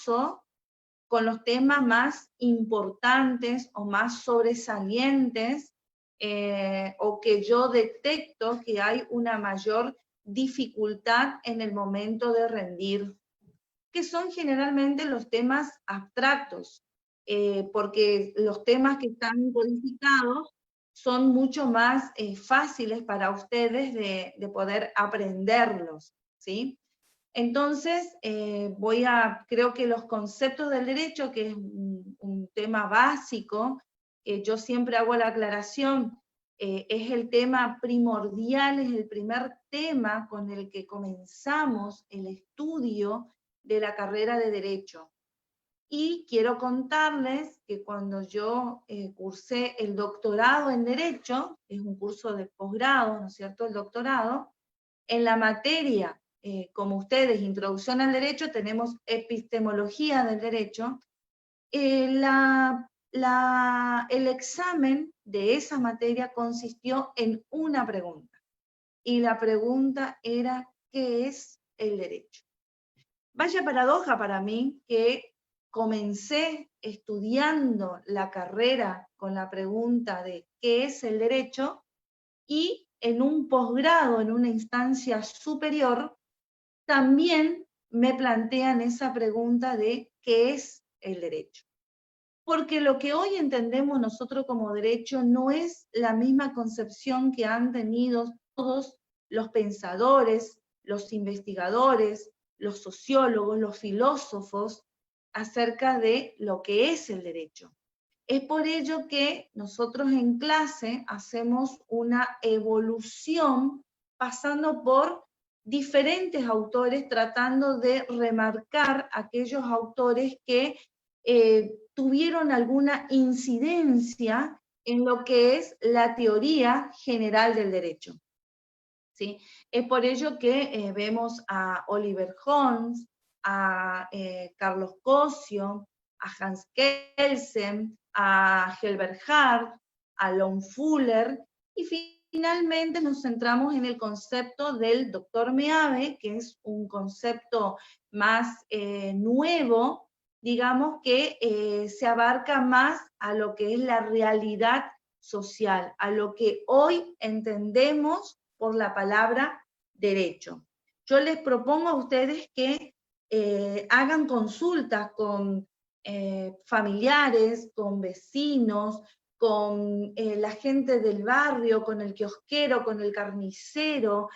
empiezo con los temas más importantes o más sobresalientes, o que yo detecto que hay una mayor dificultad en el momento de rendir, que son generalmente los temas abstractos, porque los temas que están codificados son mucho más fáciles para ustedes de poder aprenderlos, ¿sí? Entonces, creo que los conceptos del derecho, que es un tema básico, yo siempre hago la aclaración, es el tema primordial, es el primer tema con el que comenzamos el estudio de la carrera de Derecho. Y quiero contarles que cuando yo cursé el doctorado en Derecho, es un curso de posgrado, ¿no es cierto?, el doctorado, en la materia, como ustedes, Introducción al Derecho, tenemos Epistemología del Derecho, el examen de esa materia consistió en una pregunta, y la pregunta era, ¿qué es el derecho? Vaya paradoja para mí que comencé estudiando la carrera con la pregunta de ¿qué es el derecho? Y en un posgrado, en una instancia superior, también me plantean esa pregunta de ¿qué es el derecho? Porque lo que hoy entendemos nosotros como derecho no es la misma concepción que han tenido todos los pensadores, los investigadores, los sociólogos, los filósofos acerca de lo que es el derecho. Es por ello que nosotros en clase hacemos una evolución pasando por diferentes autores, tratando de remarcar aquellos autores que tuvieron alguna incidencia en lo que es la teoría general del derecho, ¿sí? Es por ello que vemos a Oliver Holmes, a Carlos Cosio, a Hans Kelsen, a Helbert Hart, a Lon Fuller, y finalmente nos centramos en el concepto del doctor Meave, que es un concepto más nuevo, digamos, que se abarca más a lo que es la realidad social, a lo que hoy entendemos por la palabra derecho. Yo les propongo a ustedes que hagan consultas con familiares, con vecinos, con la gente del barrio, con el kiosquero, con el carnicero,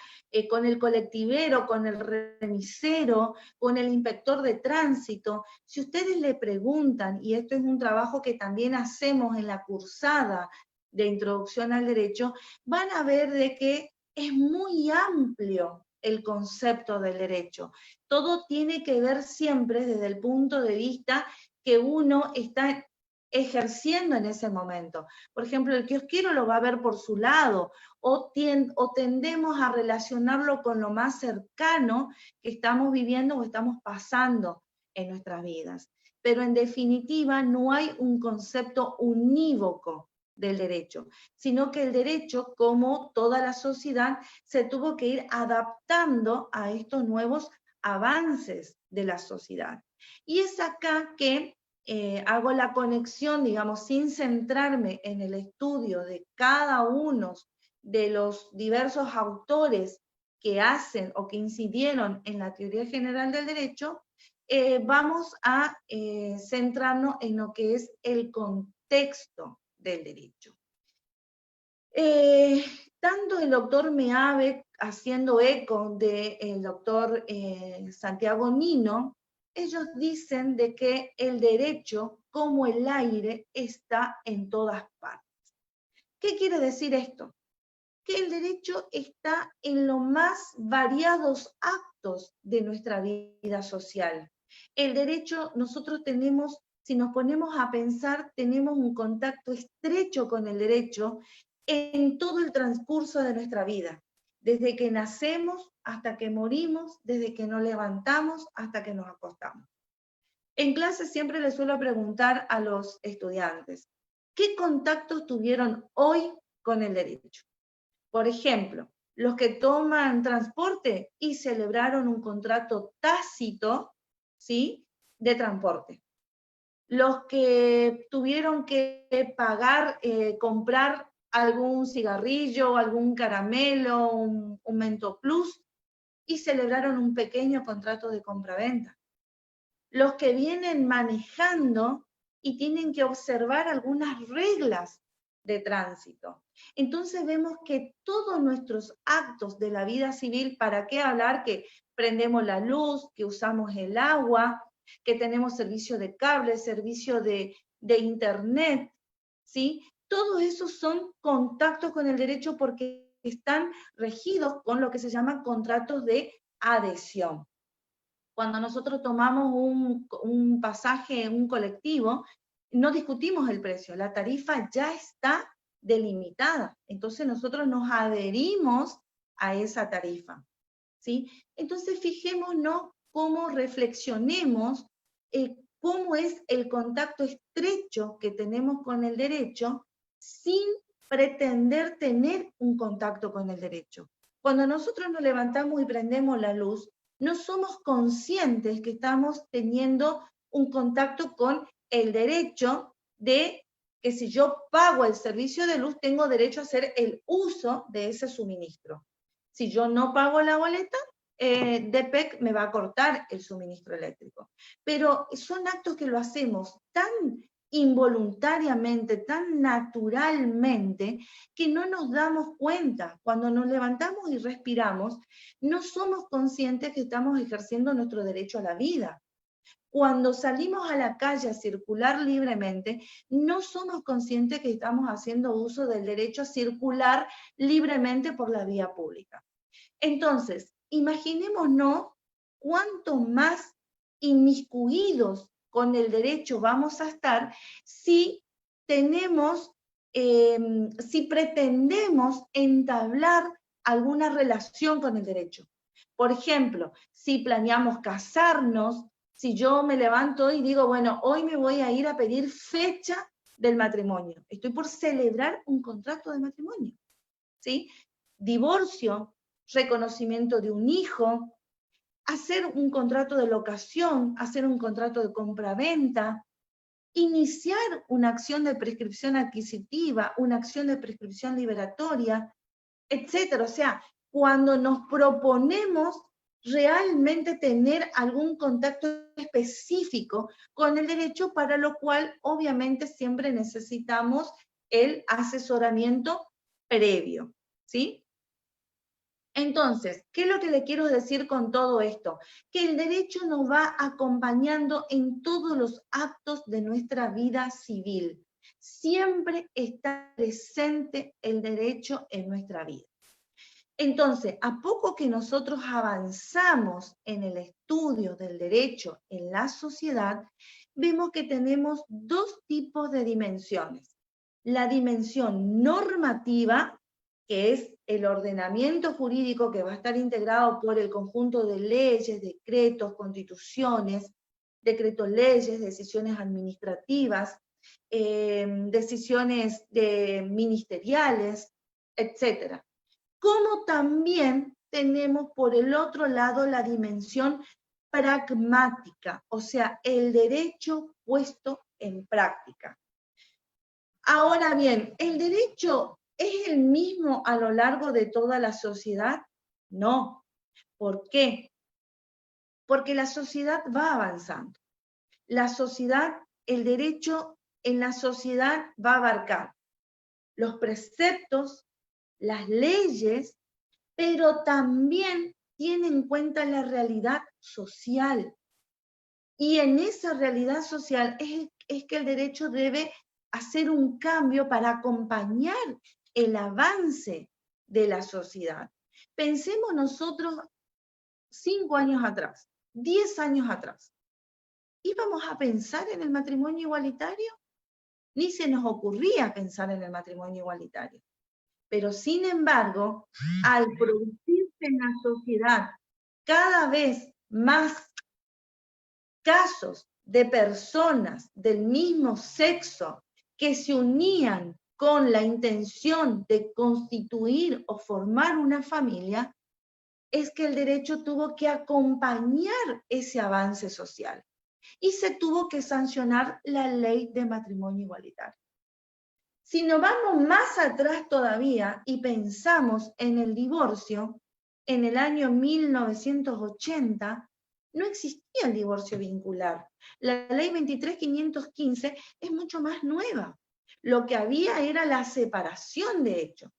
con el colectivero, con el remisero, con el inspector de tránsito. Si ustedes le preguntan, y esto es un trabajo que también hacemos en la cursada de Introducción al Derecho, van a ver de que es muy amplio el concepto del derecho. Todo tiene que ver siempre desde el punto de vista que uno está ejerciendo en ese momento. Por ejemplo, el kiosquero lo va a ver por su lado, o tendemos a relacionarlo con lo más cercano que estamos viviendo o estamos pasando en nuestras vidas. Pero en definitiva no hay un concepto unívoco del derecho, sino que el derecho, como toda la sociedad, se tuvo que ir adaptando a estos nuevos avances de la sociedad. Y es acá que hago la conexión, digamos, sin centrarme en el estudio de cada uno de los diversos autores que hacen o que incidieron en la teoría general del derecho, vamos a centrarnos en lo que es el contexto del derecho. Tanto el doctor Meave, haciendo eco del doctor Santiago Nino, ellos dicen de que el derecho, como el aire, está en todas partes. ¿Qué quiere decir esto? Que el derecho está en los más variados actos de nuestra vida social. El derecho, nosotros tenemos, si nos ponemos a pensar, tenemos un contacto estrecho con el derecho en todo el transcurso de nuestra vida, desde que nacemos hasta que morimos, desde que nos levantamos hasta que nos acostamos. En clase siempre les suelo preguntar a los estudiantes, ¿qué contactos tuvieron hoy con el derecho? Por ejemplo, los que toman transporte y celebraron un contrato tácito, ¿sí?, de transporte, los que tuvieron que pagar, comprar algún cigarrillo, algún caramelo, un Mento Plus, y celebraron un pequeño contrato de compraventa. Los que vienen manejando y tienen que observar algunas reglas de tránsito. Entonces vemos que todos nuestros actos de la vida civil, ¿para qué hablar que prendemos la luz, que usamos el agua, que tenemos servicio de cable, servicio de internet, ¿sí? Todos esos son contactos con el derecho porque están regidos con lo que se llaman contratos de adhesión. Cuando nosotros tomamos un pasaje, un colectivo, no discutimos el precio, la tarifa ya está delimitada. Entonces nosotros nos adherimos a esa tarifa, ¿sí? Entonces fijémonos cómo reflexionemos cómo es el contacto estrecho que tenemos con el derecho sin pretender tener un contacto con el derecho. Cuando nosotros nos levantamos y prendemos la luz, no somos conscientes que estamos teniendo un contacto con el derecho de que si yo pago el servicio de luz, tengo derecho a hacer el uso de ese suministro. Si yo no pago la boleta, DPEC me va a cortar el suministro eléctrico. Pero son actos que lo hacemos tan involuntariamente, tan naturalmente, que no nos damos cuenta. Cuando nos levantamos y respiramos, no somos conscientes que estamos ejerciendo nuestro derecho a la vida. Cuando salimos a la calle a circular libremente, no somos conscientes que estamos haciendo uso del derecho a circular libremente por la vía pública. Entonces, imaginémonos cuánto más inmiscuidos con el derecho vamos a estar si tenemos, si pretendemos entablar alguna relación con el derecho. Por ejemplo, si planeamos casarnos, si yo me levanto y digo, bueno, hoy me voy a ir a pedir fecha del matrimonio. Estoy por celebrar un contrato de matrimonio, ¿sí? Divorcio, reconocimiento de un hijo, hacer un contrato de locación, hacer un contrato de compraventa, iniciar una acción de prescripción adquisitiva, una acción de prescripción liberatoria, etcétera. O sea, cuando nos proponemos realmente tener algún contacto específico con el derecho, para lo cual obviamente siempre necesitamos el asesoramiento previo, ¿sí? Entonces, ¿qué es lo que le quiero decir con todo esto? Que el derecho nos va acompañando en todos los actos de nuestra vida civil. Siempre está presente el derecho en nuestra vida. Entonces, a poco que nosotros avanzamos en el estudio del derecho en la sociedad, vemos que tenemos dos tipos de dimensiones. La dimensión normativa, que es el ordenamiento jurídico que va a estar integrado por el conjunto de leyes, decretos, constituciones, decretos leyes, decisiones administrativas, decisiones ministeriales, etcétera. Como también tenemos por el otro lado la dimensión pragmática, o sea, el derecho puesto en práctica. Ahora bien, ¿el derecho es el mismo a lo largo de toda la sociedad? No. ¿Por qué? Porque la sociedad va avanzando. La sociedad, el derecho en la sociedad va a abarcar los preceptos, las leyes, pero también tiene en cuenta la realidad social. Y en esa realidad social es que el derecho debe hacer un cambio para acompañar el avance de la sociedad. Pensemos nosotros 5 años atrás, 10 años atrás. ¿Íbamos a pensar en el matrimonio igualitario? Ni se nos ocurría pensar en el matrimonio igualitario. Pero sin embargo, al producirse en la sociedad cada vez más casos de personas del mismo sexo que se unían con la intención de constituir o formar una familia, es que el derecho tuvo que acompañar ese avance social. y se tuvo que sancionar la ley de matrimonio igualitario. Si nos vamos más atrás todavía y pensamos en el divorcio, en el año 1980 no existía el divorcio vincular. La ley 23.515 es mucho más nueva. Lo que había era la separación de hechos,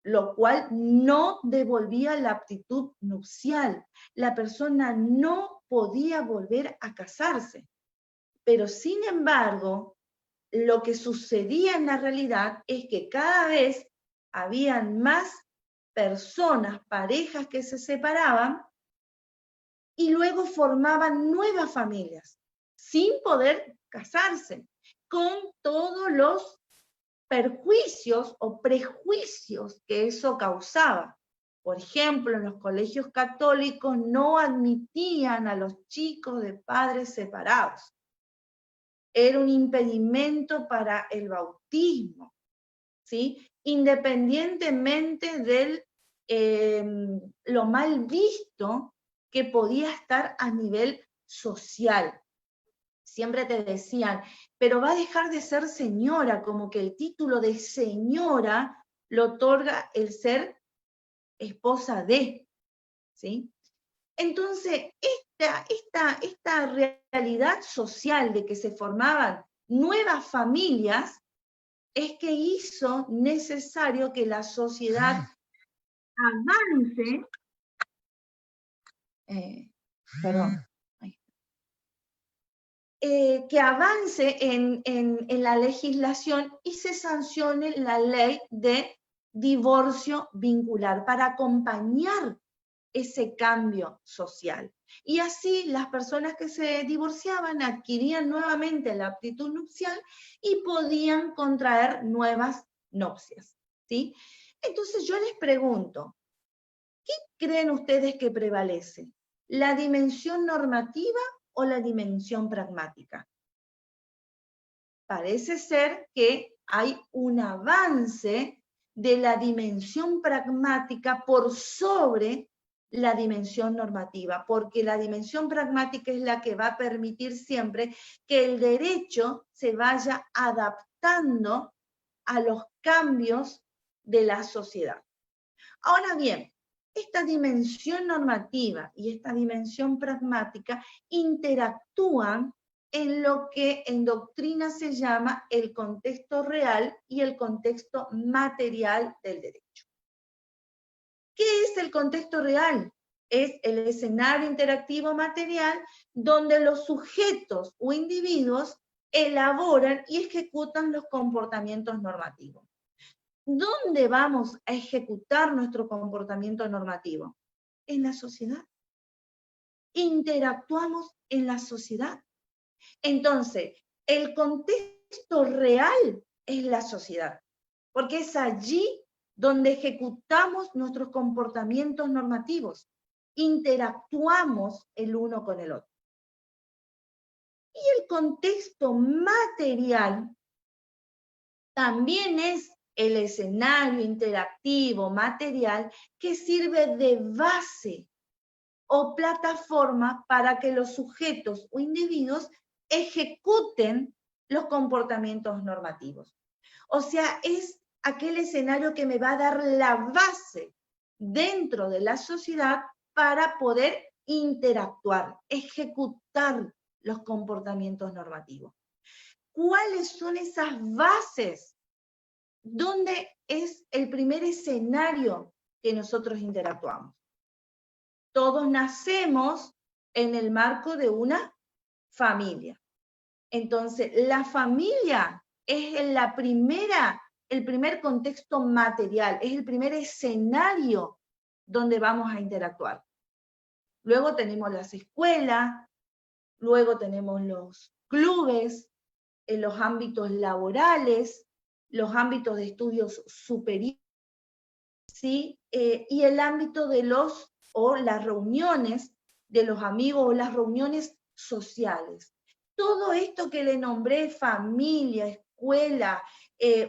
lo cual no devolvía la aptitud nupcial. La persona no podía volver a casarse. Pero sin embargo, lo que sucedía en la realidad es que cada vez habían más personas, parejas que se separaban y luego formaban nuevas familias sin poder casarse, con todos los perjuicios o prejuicios que eso causaba. Por ejemplo, en los colegios católicos no admitían a los chicos de padres separados. Era un impedimento para el bautismo, ¿sí? Independientemente de lo mal visto que podía estar a nivel social. Siempre te decían, pero va a dejar de ser señora, como que el título de señora lo otorga el ser esposa de, ¿sí? Entonces, esta realidad social de que se formaban nuevas familias es que hizo necesario que la sociedad avance, que avance en la legislación y se sancione la ley de divorcio vincular para acompañar ese cambio social. Y así las personas que se divorciaban adquirían nuevamente la aptitud nupcial y podían contraer nuevas nupcias, ¿sí? Entonces yo les pregunto, ¿qué creen ustedes que prevalece? ¿La dimensión normativa o la dimensión pragmática? Parece ser que hay un avance de la dimensión pragmática por sobre la dimensión normativa, porque la dimensión pragmática es la que va a permitir siempre que el derecho se vaya adaptando a los cambios de la sociedad. Ahora bien, esta dimensión normativa y esta dimensión pragmática interactúan en lo que en doctrina se llama el contexto real y el contexto material del derecho. ¿Qué es el contexto real? Es el escenario interactivo material donde los sujetos o individuos elaboran y ejecutan los comportamientos normativos. ¿Dónde vamos a ejecutar nuestro comportamiento normativo? En la sociedad. Interactuamos en la sociedad. Entonces, el contexto real es la sociedad, porque es allí donde ejecutamos nuestros comportamientos normativos, interactuamos el uno con el otro. Y el contexto material también es el escenario interactivo material que sirve de base o plataforma para que los sujetos o individuos ejecuten los comportamientos normativos. O sea, es aquel escenario que me va a dar la base dentro de la sociedad para poder interactuar, ejecutar los comportamientos normativos. ¿Cuáles son esas bases? ¿Dónde es el primer escenario que nosotros interactuamos? Todos nacemos en el marco de una familia. Entonces, la familia es el primer contexto material, es el primer escenario donde vamos a interactuar. Luego tenemos las escuelas, luego tenemos los clubes, en los ámbitos laborales, los ámbitos de estudios superiores, ¿sí? Y el ámbito de las reuniones de los amigos o las reuniones sociales. Todo esto que le nombré, familia, escuela,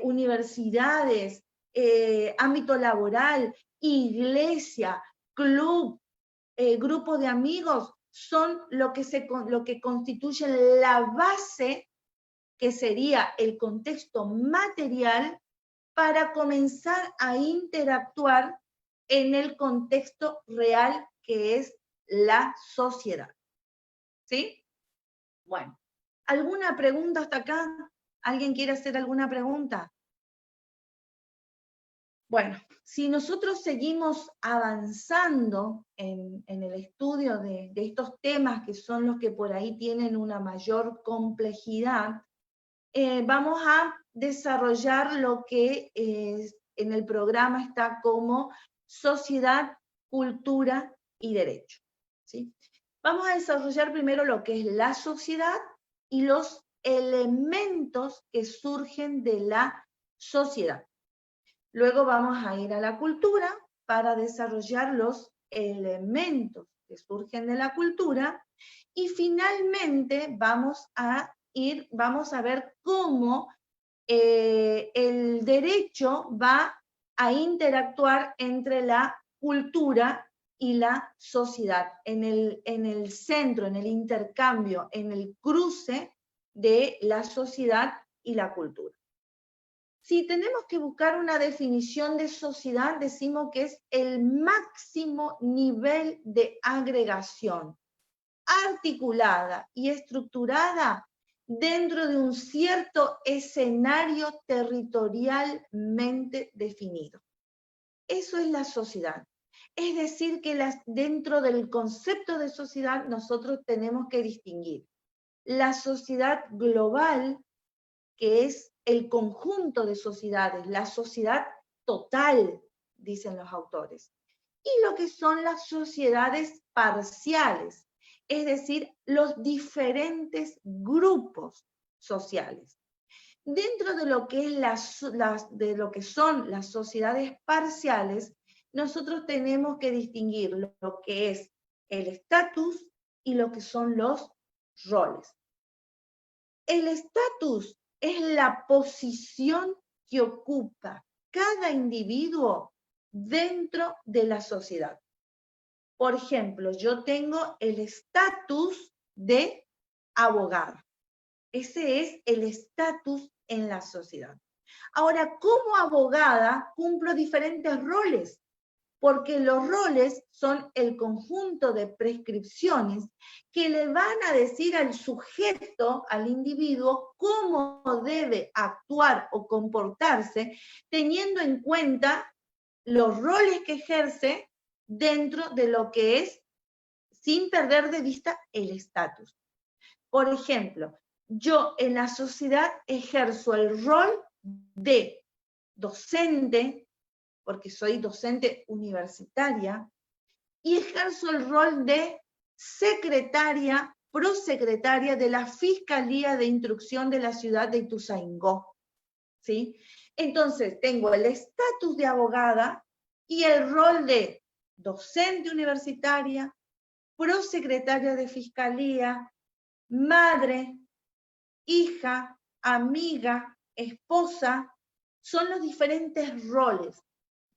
universidades, ámbito laboral, iglesia, club, grupo de amigos, son lo que constituye la base, que sería el contexto material, para comenzar a interactuar en el contexto real que es la sociedad. ¿Sí? Bueno, ¿alguna pregunta hasta acá? ¿Alguien quiere hacer alguna pregunta? Bueno, si nosotros seguimos avanzando en el estudio de estos temas, que son los que por ahí tienen una mayor complejidad, vamos a desarrollar lo que en el programa está como sociedad, cultura y derecho. ¿Sí? Vamos a desarrollar primero lo que es la sociedad y los elementos que surgen de la sociedad. Luego vamos a ir a la cultura para desarrollar los elementos que surgen de la cultura, y finalmente vamos a ver cómo el derecho va a interactuar entre la cultura y la sociedad, en el centro, en el intercambio, en el cruce de la sociedad y la cultura. Si tenemos que buscar una definición de sociedad, decimos que es el máximo nivel de agregación, articulada y estructurada dentro de un cierto escenario territorialmente definido. Eso es la sociedad. Es decir, que dentro del concepto de sociedad nosotros tenemos que distinguir la sociedad global, que es el conjunto de sociedades, la sociedad total, dicen los autores, y lo que son las sociedades parciales, es decir, los diferentes grupos sociales. Dentro de lo que son las sociedades parciales, nosotros tenemos que distinguir lo que es el estatus y lo que son los roles. El estatus es la posición que ocupa cada individuo dentro de la sociedad. Por ejemplo, yo tengo el estatus de abogada. Ese es el estatus en la sociedad. Ahora, como abogada, cumplo diferentes roles, porque los roles son el conjunto de prescripciones que le van a decir al sujeto, al individuo, cómo debe actuar o comportarse, teniendo en cuenta los roles que ejerce dentro de lo que es, sin perder de vista el estatus. Por ejemplo, yo en la sociedad ejerzo el rol de docente, porque soy docente universitaria, y ejerzo el rol de secretaria, prosecretaria de la Fiscalía de Instrucción de la ciudad de Ituzaingó. ¿Sí? Entonces, tengo el estatus de abogada y el rol de docente universitaria, prosecretaria de Fiscalía, madre, hija, amiga, esposa. Son los diferentes roles.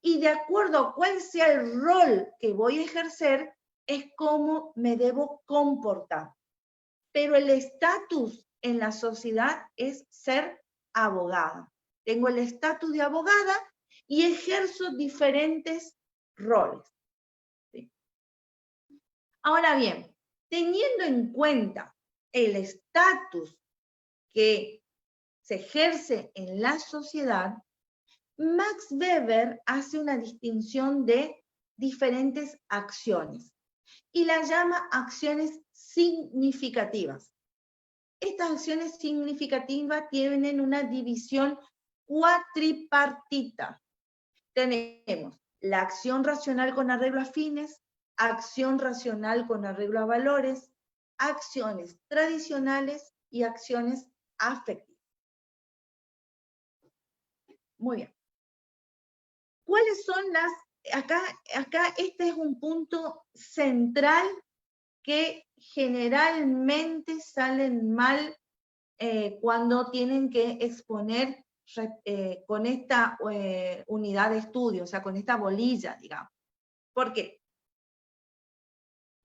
Y de acuerdo a cuál sea el rol que voy a ejercer, es cómo me debo comportar. Pero el estatus en la sociedad es ser abogada. Tengo el estatus de abogada y ejerzo diferentes roles. ¿Sí? Ahora bien, teniendo en cuenta el estatus que se ejerce en la sociedad, Max Weber hace una distinción de diferentes acciones y las llama acciones significativas. Estas acciones significativas tienen una división cuatripartita. Tenemos la acción racional con arreglo a fines, acción racional con arreglo a valores, acciones tradicionales y acciones afectivas. Muy bien. ¿Cuáles son las? Acá este es un punto central que generalmente salen mal cuando tienen que exponer con esta unidad de estudio, o sea, con esta bolilla, digamos. ¿Por qué?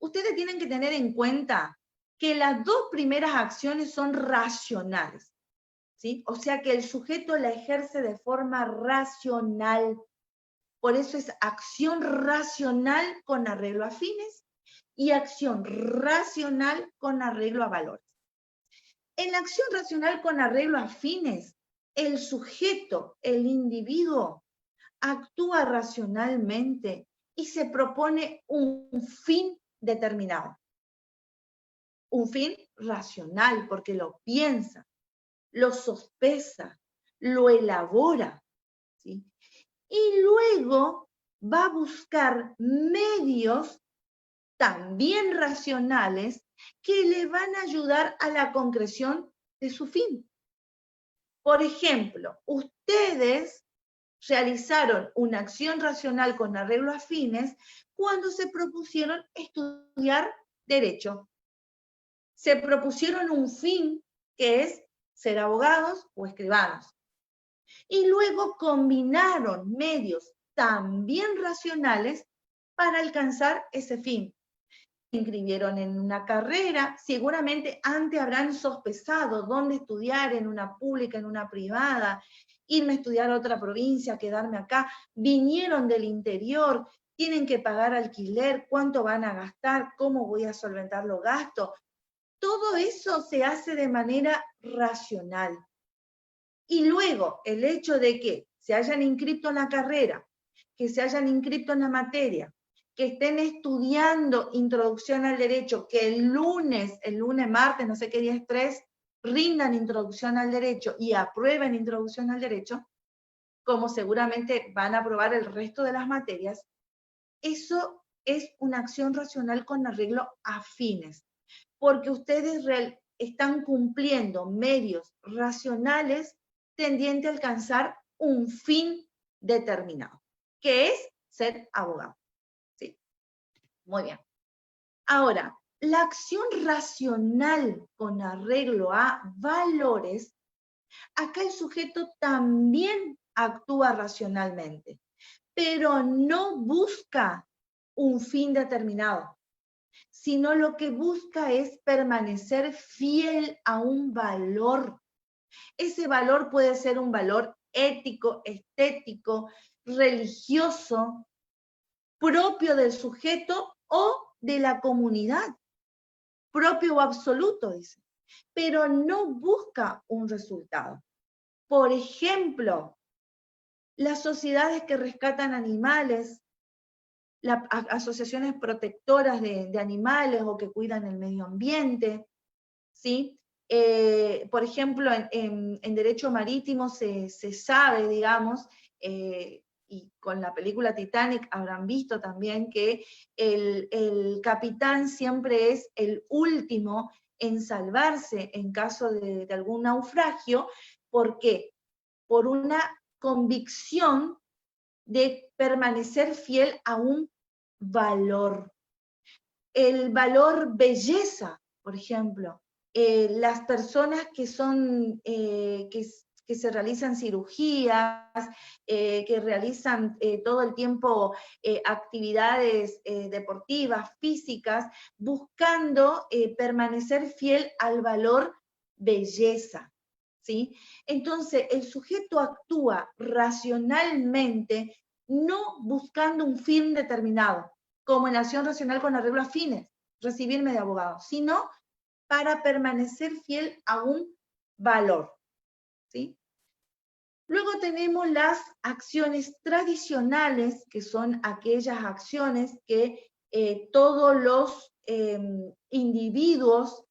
Cuando nosotros hablamos de sociedad, nosotros estamos hablando de ustedes tienen que tener en cuenta que las dos primeras acciones son racionales, ¿sí? O sea que el sujeto la ejerce de forma racional. Por eso es acción racional con arreglo a fines y acción racional con arreglo a valores. En la acción racional con arreglo a fines, el sujeto, el individuo, actúa racionalmente y se propone un fin determinado. Un fin racional, porque lo piensa, lo sospesa, lo elabora, ¿sí? Y luego va a buscar medios también racionales que le van a ayudar a la concreción de su fin. Por ejemplo, ustedes realizaron una acción racional con arreglo a fines cuando se propusieron estudiar derecho. Se propusieron un fin que es ser abogados o escribanos. Y luego combinaron medios también racionales para alcanzar ese fin. Se inscribieron en una carrera, seguramente antes habrán sospechado dónde estudiar, en una pública, en una privada, irme a estudiar a otra provincia, quedarme acá, vinieron del interior, tienen que pagar alquiler, cuánto van a gastar, cómo voy a solventar los gastos. Todo eso se hace de manera racional. Y luego el hecho de que se hayan inscrito en la carrera, que se hayan inscrito en la materia, que estén estudiando introducción al derecho, que el lunes, martes, no sé qué día es 3, rindan introducción al derecho y aprueben introducción al derecho, como seguramente van a aprobar el resto de las materias, eso es una acción racional con arreglo a fines, porque ustedes están cumpliendo medios racionales tendiente a alcanzar un fin determinado, que es ser abogado. ¿Sí? Muy bien. Ahora, la acción racional con arreglo a valores, acá el sujeto también actúa racionalmente, pero no busca un fin determinado, sino lo que busca es permanecer fiel a un valor. Ese valor puede ser un valor ético, estético, religioso, propio del sujeto o de la comunidad, propio o absoluto, dice, pero no busca un resultado. Por ejemplo, las sociedades que rescatan animales, las asociaciones protectoras de animales o que cuidan el medio ambiente, ¿sí? Por ejemplo, en derecho marítimo se sabe, digamos, y con la película Titanic habrán visto también que el capitán siempre es el último en salvarse en caso de algún naufragio. ¿Por qué? Por una convicción de permanecer fiel a un valor. El valor belleza, por ejemplo. Las personas que son, que se realizan cirugías, que realizan todo el tiempo actividades deportivas, físicas, buscando permanecer fiel al valor belleza, ¿sí? Entonces, el sujeto actúa racionalmente, no buscando un fin determinado, como en acción racional con arreglo a fines, recibirme de abogado, sino para permanecer fiel a un valor, ¿sí? Luego tenemos las acciones tradicionales, que son aquellas acciones que todos los individuos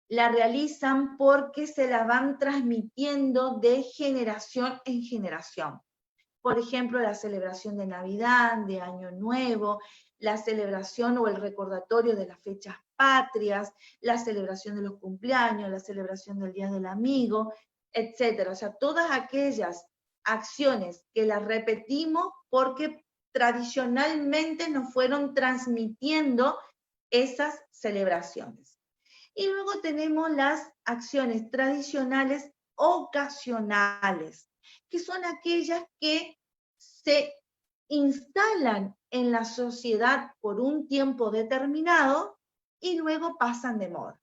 la realizan porque se la van transmitiendo de generación en generación. Por ejemplo, la celebración de Navidad, de Año Nuevo, la celebración o el recordatorio de las fechas patrias, la celebración de los cumpleaños, la celebración del Día del Amigo, etc. O sea, todas aquellas acciones que las repetimos porque tradicionalmente nos fueron transmitiendo esas celebraciones. Y luego tenemos las acciones tradicionales ocasionales, que son aquellas que se instalan en la sociedad por un tiempo determinado y luego pasan de moda.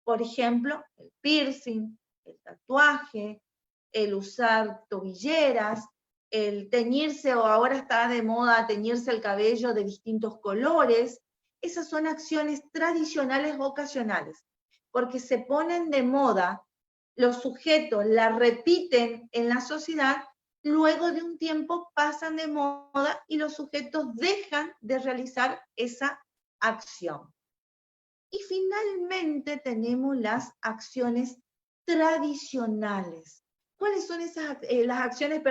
Por ejemplo, el piercing, el tatuaje, el usar tobilleras, el teñirse, o ahora está de moda teñirse el cabello de distintos colores. Esas son acciones tradicionales ocasionales, porque se ponen de moda, los sujetos la repiten en la sociedad, luego de un tiempo pasan de moda y los sujetos dejan de realizar esa acción. Y finalmente tenemos las acciones tradicionales. ¿Cuáles son las acciones,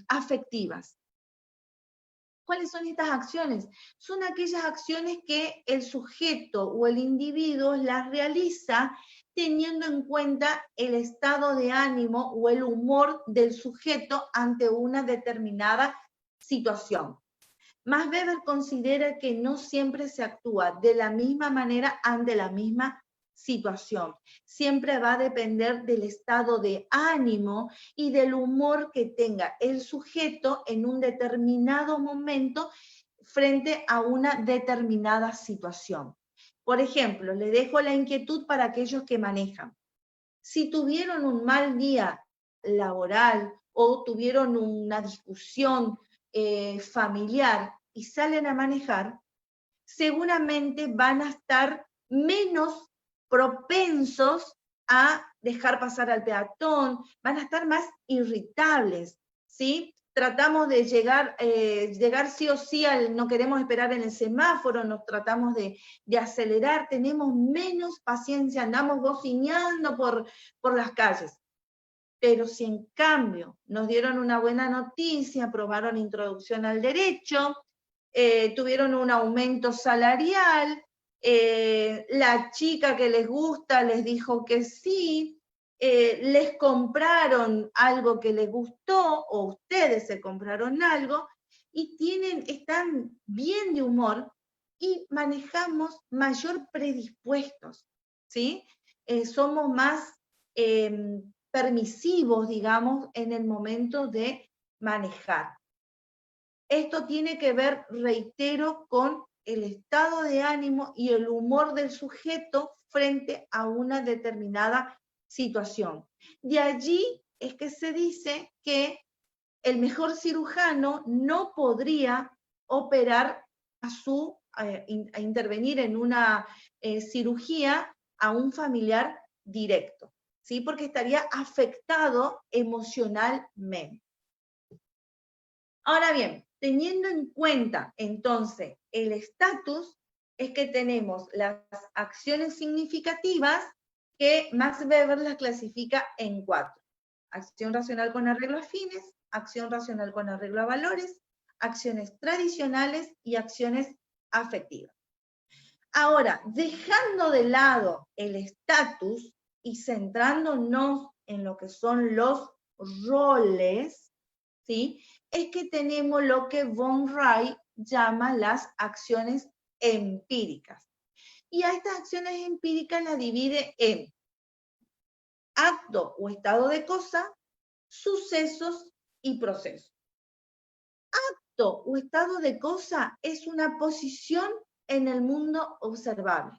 afectivas? ¿Cuáles son estas acciones? Son aquellas acciones que el sujeto o el individuo las realiza teniendo en cuenta el estado de ánimo o el humor del sujeto ante una determinada situación. Max Weber considera que no siempre se actúa de la misma manera ante la misma situación. Siempre va a depender del estado de ánimo y del humor que tenga el sujeto en un determinado momento frente a una determinada situación. Por ejemplo, le dejo la inquietud para aquellos que manejan. Si tuvieron un mal día laboral o tuvieron una discusión familiar y salen a manejar, seguramente van a estar menos propensos a dejar pasar al peatón, van a estar más irritables, ¿sí? Tratamos de llegar sí o sí, no queremos esperar en el semáforo, nos tratamos de acelerar, tenemos menos paciencia, andamos bocineando por las calles. Pero si en cambio nos dieron una buena noticia, aprobaron introducción al derecho, tuvieron un aumento salarial, la chica que les gusta les dijo que sí, les compraron algo que les gustó, o ustedes se compraron algo, y están bien de humor y manejamos mayor predispuestos, ¿sí? Somos más permisivos, digamos, en el momento de manejar. Esto tiene que ver, reitero, con el estado de ánimo y el humor del sujeto frente a una determinada situación. De allí es que se dice que el mejor cirujano no podría operar a intervenir en una cirugía a un familiar directo, ¿sí? Porque estaría afectado emocionalmente. Ahora bien, teniendo en cuenta entonces el estatus, es que tenemos las acciones significativas que Max Weber las clasifica en 4. Acción racional con arreglo a fines, acción racional con arreglo a valores, acciones tradicionales y acciones afectivas. Ahora, dejando de lado el estatus y centrándonos en lo que son los roles, ¿sí? Es que tenemos lo que von Wright llama las acciones empíricas. Y a estas acciones empíricas las divide en acto o estado de cosa, sucesos y procesos. Acto o estado de cosa es una posición en el mundo observable.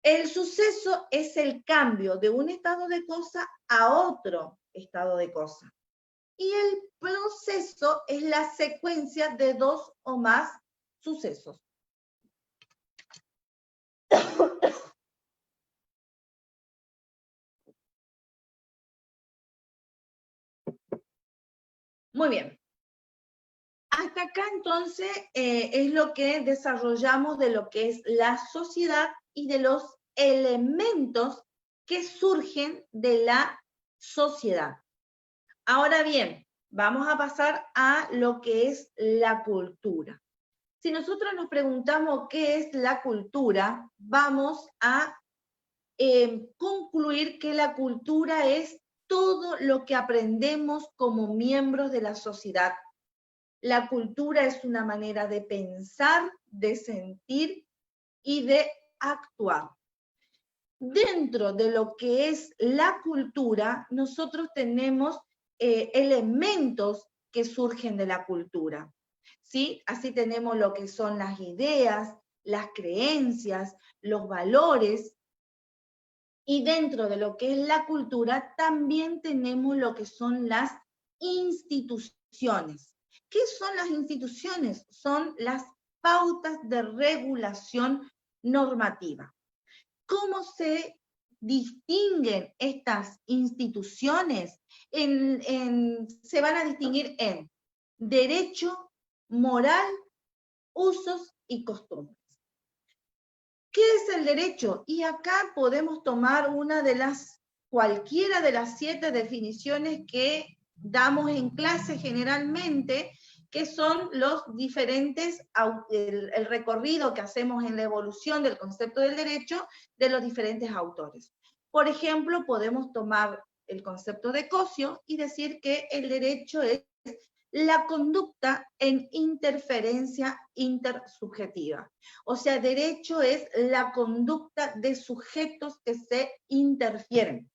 El suceso es el cambio de un estado de cosa a otro estado de cosa. Y el proceso es la secuencia de 2 o más sucesos. Muy bien. Hasta acá entonces es lo que desarrollamos de lo que es la sociedad y de los elementos que surgen de la sociedad. Ahora bien, vamos a pasar a lo que es la cultura. Si nosotros nos preguntamos qué es la cultura, vamos a concluir que la cultura es todo lo que aprendemos como miembros de la sociedad. La cultura es una manera de pensar, de sentir y de actuar. Dentro de lo que es la cultura, nosotros tenemos elementos que surgen de la cultura. ¿Sí? Así tenemos lo que son las ideas, las creencias, los valores, y dentro de lo que es la cultura también tenemos lo que son las instituciones. ¿Qué son las instituciones? Son las pautas de regulación normativa. ¿Cómo se distinguen estas instituciones? Se van a distinguir en derecho, moral, usos y costumbres. ¿Qué es el derecho? Y acá podemos tomar cualquiera de las 7 definiciones que damos en clase generalmente, que son los diferentes, el recorrido que hacemos en la evolución del concepto del derecho de los diferentes autores. Por ejemplo, podemos tomar el concepto de Cossio y decir que el derecho es la conducta en interferencia intersubjetiva. O sea, derecho es la conducta de sujetos que se interfieren.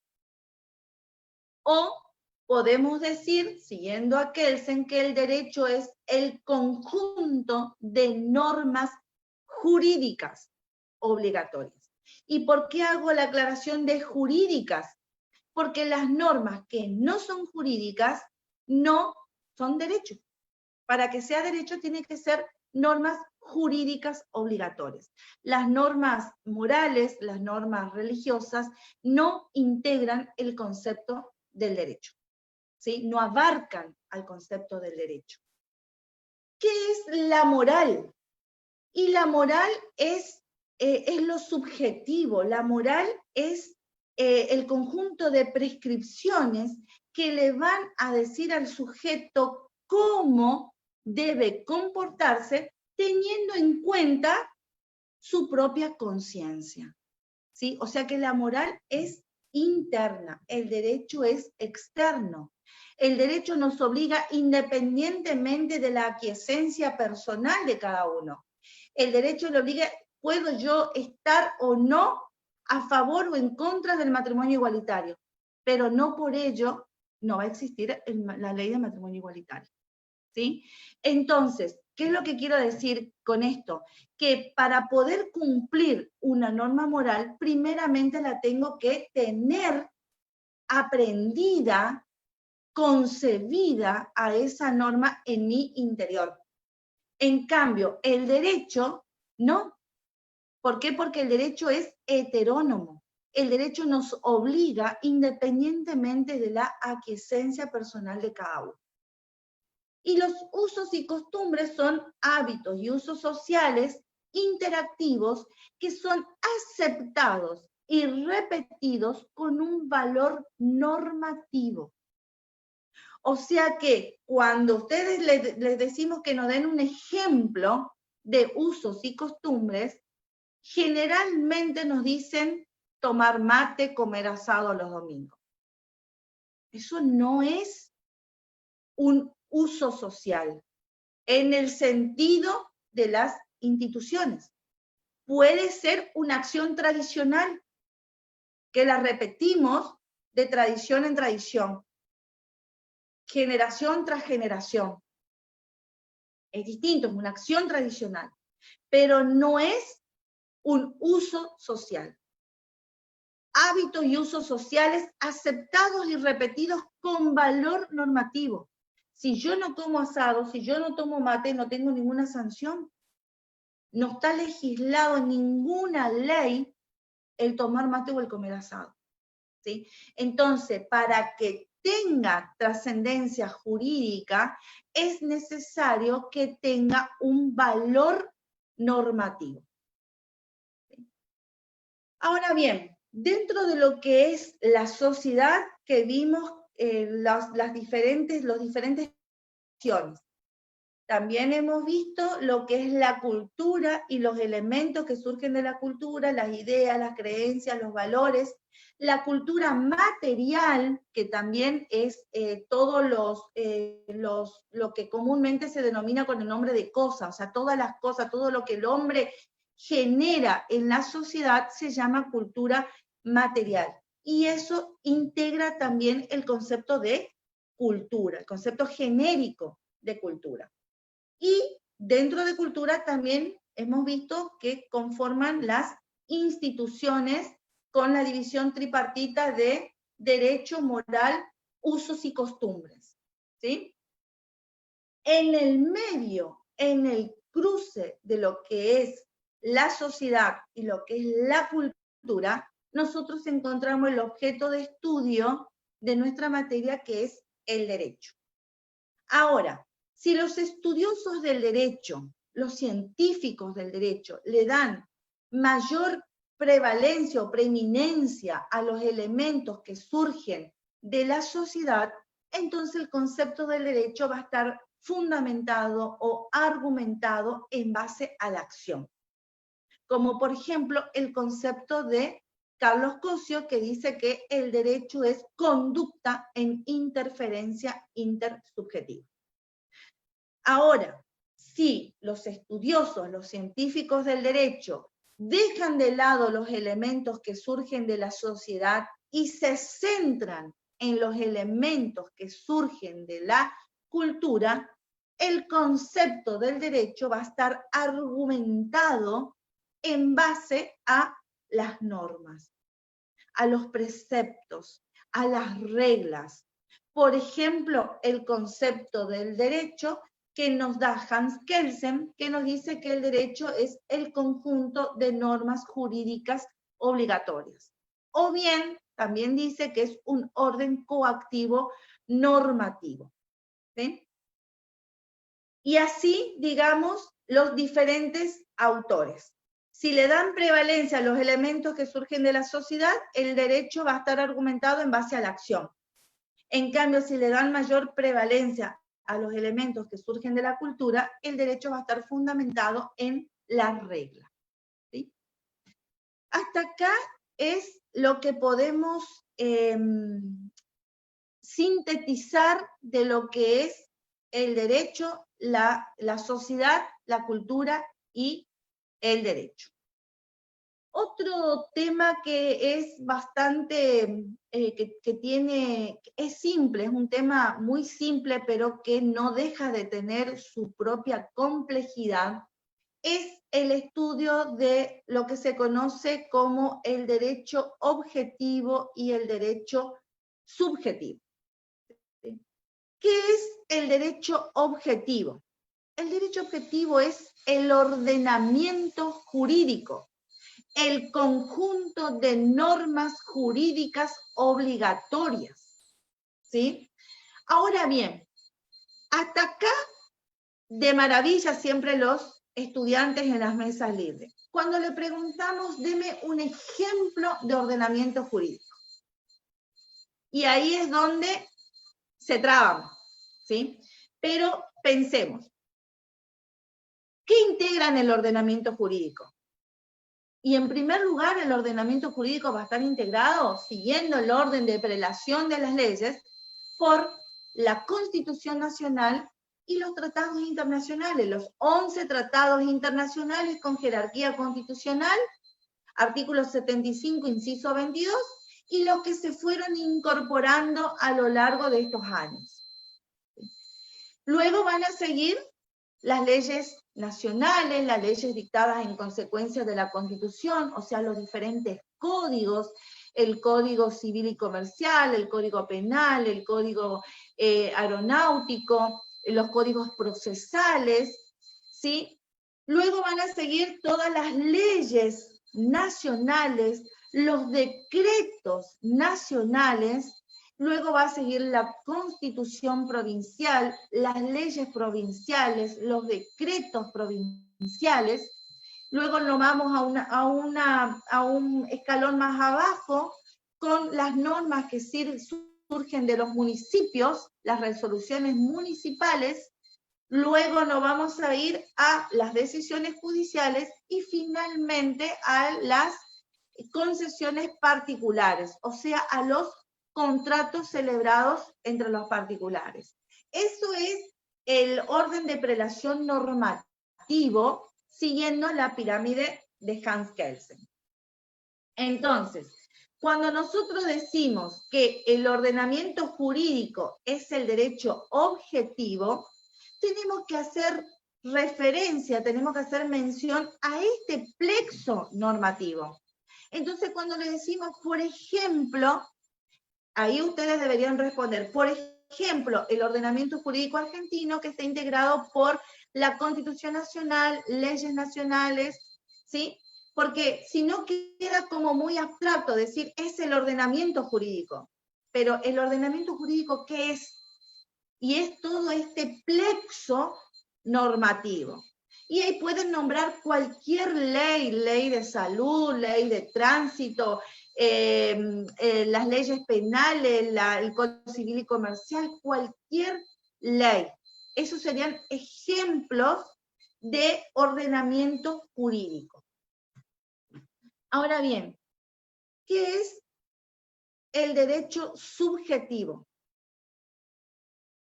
O podemos decir, siguiendo a Kelsen, que el derecho es el conjunto de normas jurídicas obligatorias. ¿Y por qué hago la aclaración de jurídicas? Porque las normas que no son jurídicas no son derecho. Para que sea derecho tiene que ser normas jurídicas obligatorias. Las normas morales, las normas religiosas, no integran el concepto del derecho, ¿sí? No abarcan al concepto del derecho. ¿Qué es la moral? Y la moral es lo subjetivo. La moral es el conjunto de prescripciones que le van a decir al sujeto cómo debe comportarse teniendo en cuenta su propia conciencia, ¿sí? O sea que la moral es interna, el derecho es externo. El derecho nos obliga independientemente de la aquiescencia personal de cada uno. El derecho le obliga, ¿puedo yo estar o no a favor o en contra del matrimonio igualitario? Pero no por ello no va a existir la ley de matrimonio igualitario, ¿sí? Entonces, ¿qué es lo que quiero decir con esto? Que para poder cumplir una norma moral, primeramente la tengo que tener aprendida, concebida a esa norma en mi interior. En cambio, el derecho, no. ¿Por qué? Porque el derecho es heterónomo. El derecho nos obliga independientemente de la aquiescencia personal de cada uno. Y los usos y costumbres son hábitos y usos sociales interactivos que son aceptados y repetidos con un valor normativo. O sea que cuando ustedes les decimos que nos den un ejemplo de usos y costumbres, generalmente nos dicen tomar mate, comer asado los domingos. Eso no es un uso social en el sentido de las instituciones. Puede ser una acción tradicional que la repetimos de tradición en tradición, generación tras generación. Es distinto, es una acción tradicional, pero no es un uso social. Hábitos y usos sociales aceptados y repetidos con valor normativo. Si yo no como asado, si yo no tomo mate, no tengo ninguna sanción. No está legislado en ninguna ley el tomar mate o el comer asado, ¿sí? Entonces, para que tenga trascendencia jurídica, es necesario que tenga un valor normativo. ¿Sí? Ahora bien, dentro de lo que es la sociedad que vimos, los diferentes acciones, también hemos visto lo que es la cultura y los elementos que surgen de la cultura, las ideas, las creencias, los valores, la cultura material, que también es todo lo que comúnmente se denomina con el nombre de cosas, o sea, todas las cosas, todo lo que el hombre genera en la sociedad se llama cultura material. Y eso integra también el concepto de cultura, el concepto genérico de cultura. Y dentro de cultura también hemos visto que conforman las instituciones con la división tripartita de derecho, moral, usos y costumbres, ¿sí? En el medio, en el cruce de lo que es la sociedad y lo que es la cultura, nosotros encontramos el objeto de estudio de nuestra materia, que es el derecho. Ahora, si los estudiosos del derecho, los científicos del derecho, le dan mayor prevalencia o preeminencia a los elementos que surgen de la sociedad, entonces el concepto del derecho va a estar fundamentado o argumentado en base a la acción. Como por ejemplo el concepto de Carlos Cosio, que dice que el derecho es conducta en interferencia intersubjetiva. Ahora, si los estudiosos, los científicos del derecho, dejan de lado los elementos que surgen de la sociedad y se centran en los elementos que surgen de la cultura, el concepto del derecho va a estar argumentado en base a las normas, a los preceptos, a las reglas. Por ejemplo, el concepto del derecho que nos da Hans Kelsen, que nos dice que el derecho es el conjunto de normas jurídicas obligatorias. O bien, también dice que es un orden coactivo normativo, ¿sí? Y así, digamos, los diferentes autores. Si le dan prevalencia a los elementos que surgen de la sociedad, el derecho va a estar argumentado en base a la acción. En cambio, si le dan mayor prevalencia a los elementos que surgen de la cultura, el derecho va a estar fundamentado en las reglas, ¿sí? Hasta acá es lo que podemos sintetizar de lo que es el derecho, la sociedad, la cultura y el derecho. Otro tema que es bastante, es simple, es un tema muy simple, pero que no deja de tener su propia complejidad, es el estudio de lo que se conoce como el derecho objetivo y el derecho subjetivo. ¿Qué es el derecho objetivo? El derecho objetivo es el ordenamiento jurídico, el conjunto de normas jurídicas obligatorias, ¿sí? Ahora bien, hasta acá, de maravilla siempre los estudiantes en las mesas libres. Cuando le preguntamos, deme un ejemplo de ordenamiento jurídico. Y ahí es donde se traban, ¿sí? Pero pensemos, ¿qué integra en el ordenamiento jurídico? Y en primer lugar, el ordenamiento jurídico va a estar integrado, siguiendo el orden de prelación de las leyes, por la Constitución Nacional y los tratados internacionales, los 11 tratados internacionales con jerarquía constitucional, artículo 75, inciso 22, y los que se fueron incorporando a lo largo de estos años. Luego van a seguir las leyes nacionales, las leyes dictadas en consecuencia de la Constitución, o sea, los diferentes códigos, el Código Civil y Comercial, el Código Penal, el Código Aeronáutico, los códigos procesales, ¿sí? Luego van a seguir todas las leyes nacionales, los decretos nacionales. Luego va a seguir la Constitución provincial, las leyes provinciales, los decretos provinciales. Luego nos vamos a un escalón más abajo con las normas que surgen de los municipios, las resoluciones municipales. Luego nos vamos a ir a las decisiones judiciales y finalmente a las concesiones particulares, o sea, a los contratos celebrados entre los particulares. Eso es el orden de prelación normativo siguiendo la pirámide de Hans Kelsen. Entonces, Cuando nosotros decimos que el ordenamiento jurídico es el derecho objetivo, tenemos que hacer referencia, tenemos que hacer mención a este plexo normativo. Entonces, cuando le decimos, por ejemplo, ahí ustedes deberían responder, por ejemplo, el ordenamiento jurídico argentino que está integrado por la Constitución Nacional, leyes nacionales, ¿sí? Porque si no queda como muy abstracto decir, es el ordenamiento jurídico. Pero el ordenamiento jurídico, ¿qué es? Y es todo este plexo normativo. Y ahí pueden nombrar cualquier ley, ley de salud, ley de tránsito, las leyes penales, el Código Civil y Comercial, cualquier ley. Esos serían ejemplos de ordenamiento jurídico. Ahora bien, ¿qué es el derecho subjetivo?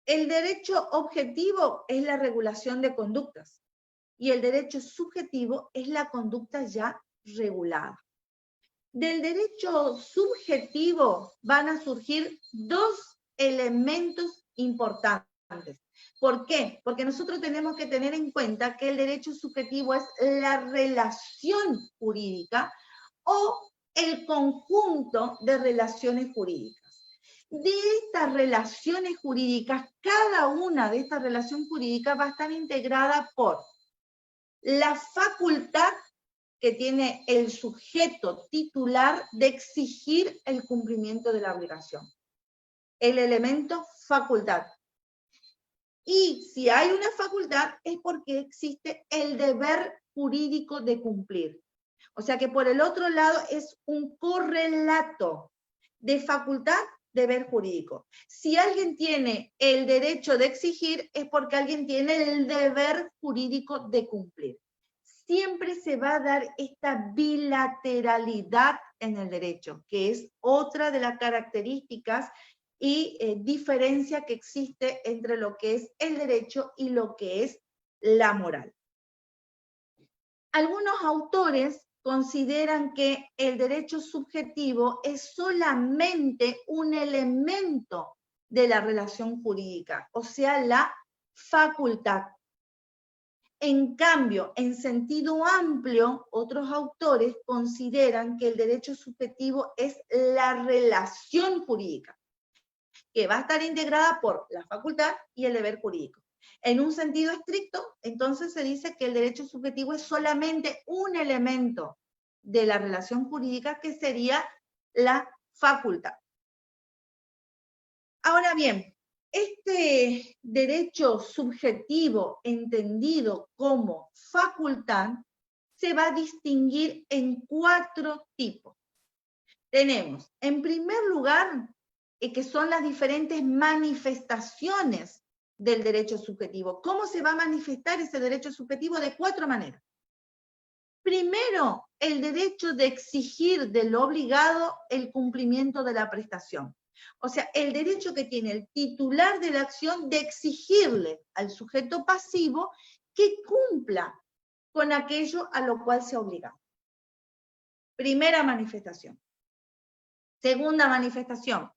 El derecho objetivo es la regulación de conductas y el derecho subjetivo es la conducta ya regulada. Del derecho subjetivo van a surgir dos elementos importantes. ¿Por qué? Porque nosotros tenemos que tener en cuenta que el derecho subjetivo es la relación jurídica o el conjunto de relaciones jurídicas. De estas relaciones jurídicas, cada una de estas relaciones jurídicas va a estar integrada por la facultad que tiene el sujeto titular de exigir el cumplimiento de la obligación. El elemento facultad. Y si hay una facultad es porque existe el deber jurídico de cumplir. O sea que por el otro lado es un correlato de facultad, deber jurídico. Si alguien tiene el derecho de exigir es porque alguien tiene el deber jurídico de cumplir. Siempre se va a dar esta bilateralidad en el derecho, que es otra de las características y diferencia que existe entre lo que es el derecho y lo que es la moral. Algunos autores consideran que el derecho subjetivo es solamente un elemento de la relación jurídica, o sea, la facultad. En cambio, en sentido amplio, otros autores consideran que el derecho subjetivo es la relación jurídica, que va a estar integrada por la facultad y el deber jurídico. En un sentido estricto, entonces se dice que el derecho subjetivo es solamente un elemento de la relación jurídica, que sería la facultad. Ahora bien, este derecho subjetivo entendido como facultad se va a distinguir en 4 tipos. Tenemos, en primer lugar, que son las diferentes manifestaciones del derecho subjetivo. ¿Cómo se va a manifestar ese derecho subjetivo? De 4 maneras. Primero, el derecho de exigir del obligado el cumplimiento de la prestación. O sea, el derecho que tiene el titular de la acción de exigirle al sujeto pasivo que cumpla con aquello a lo cual se ha obligado. Primera manifestación. Segunda manifestación,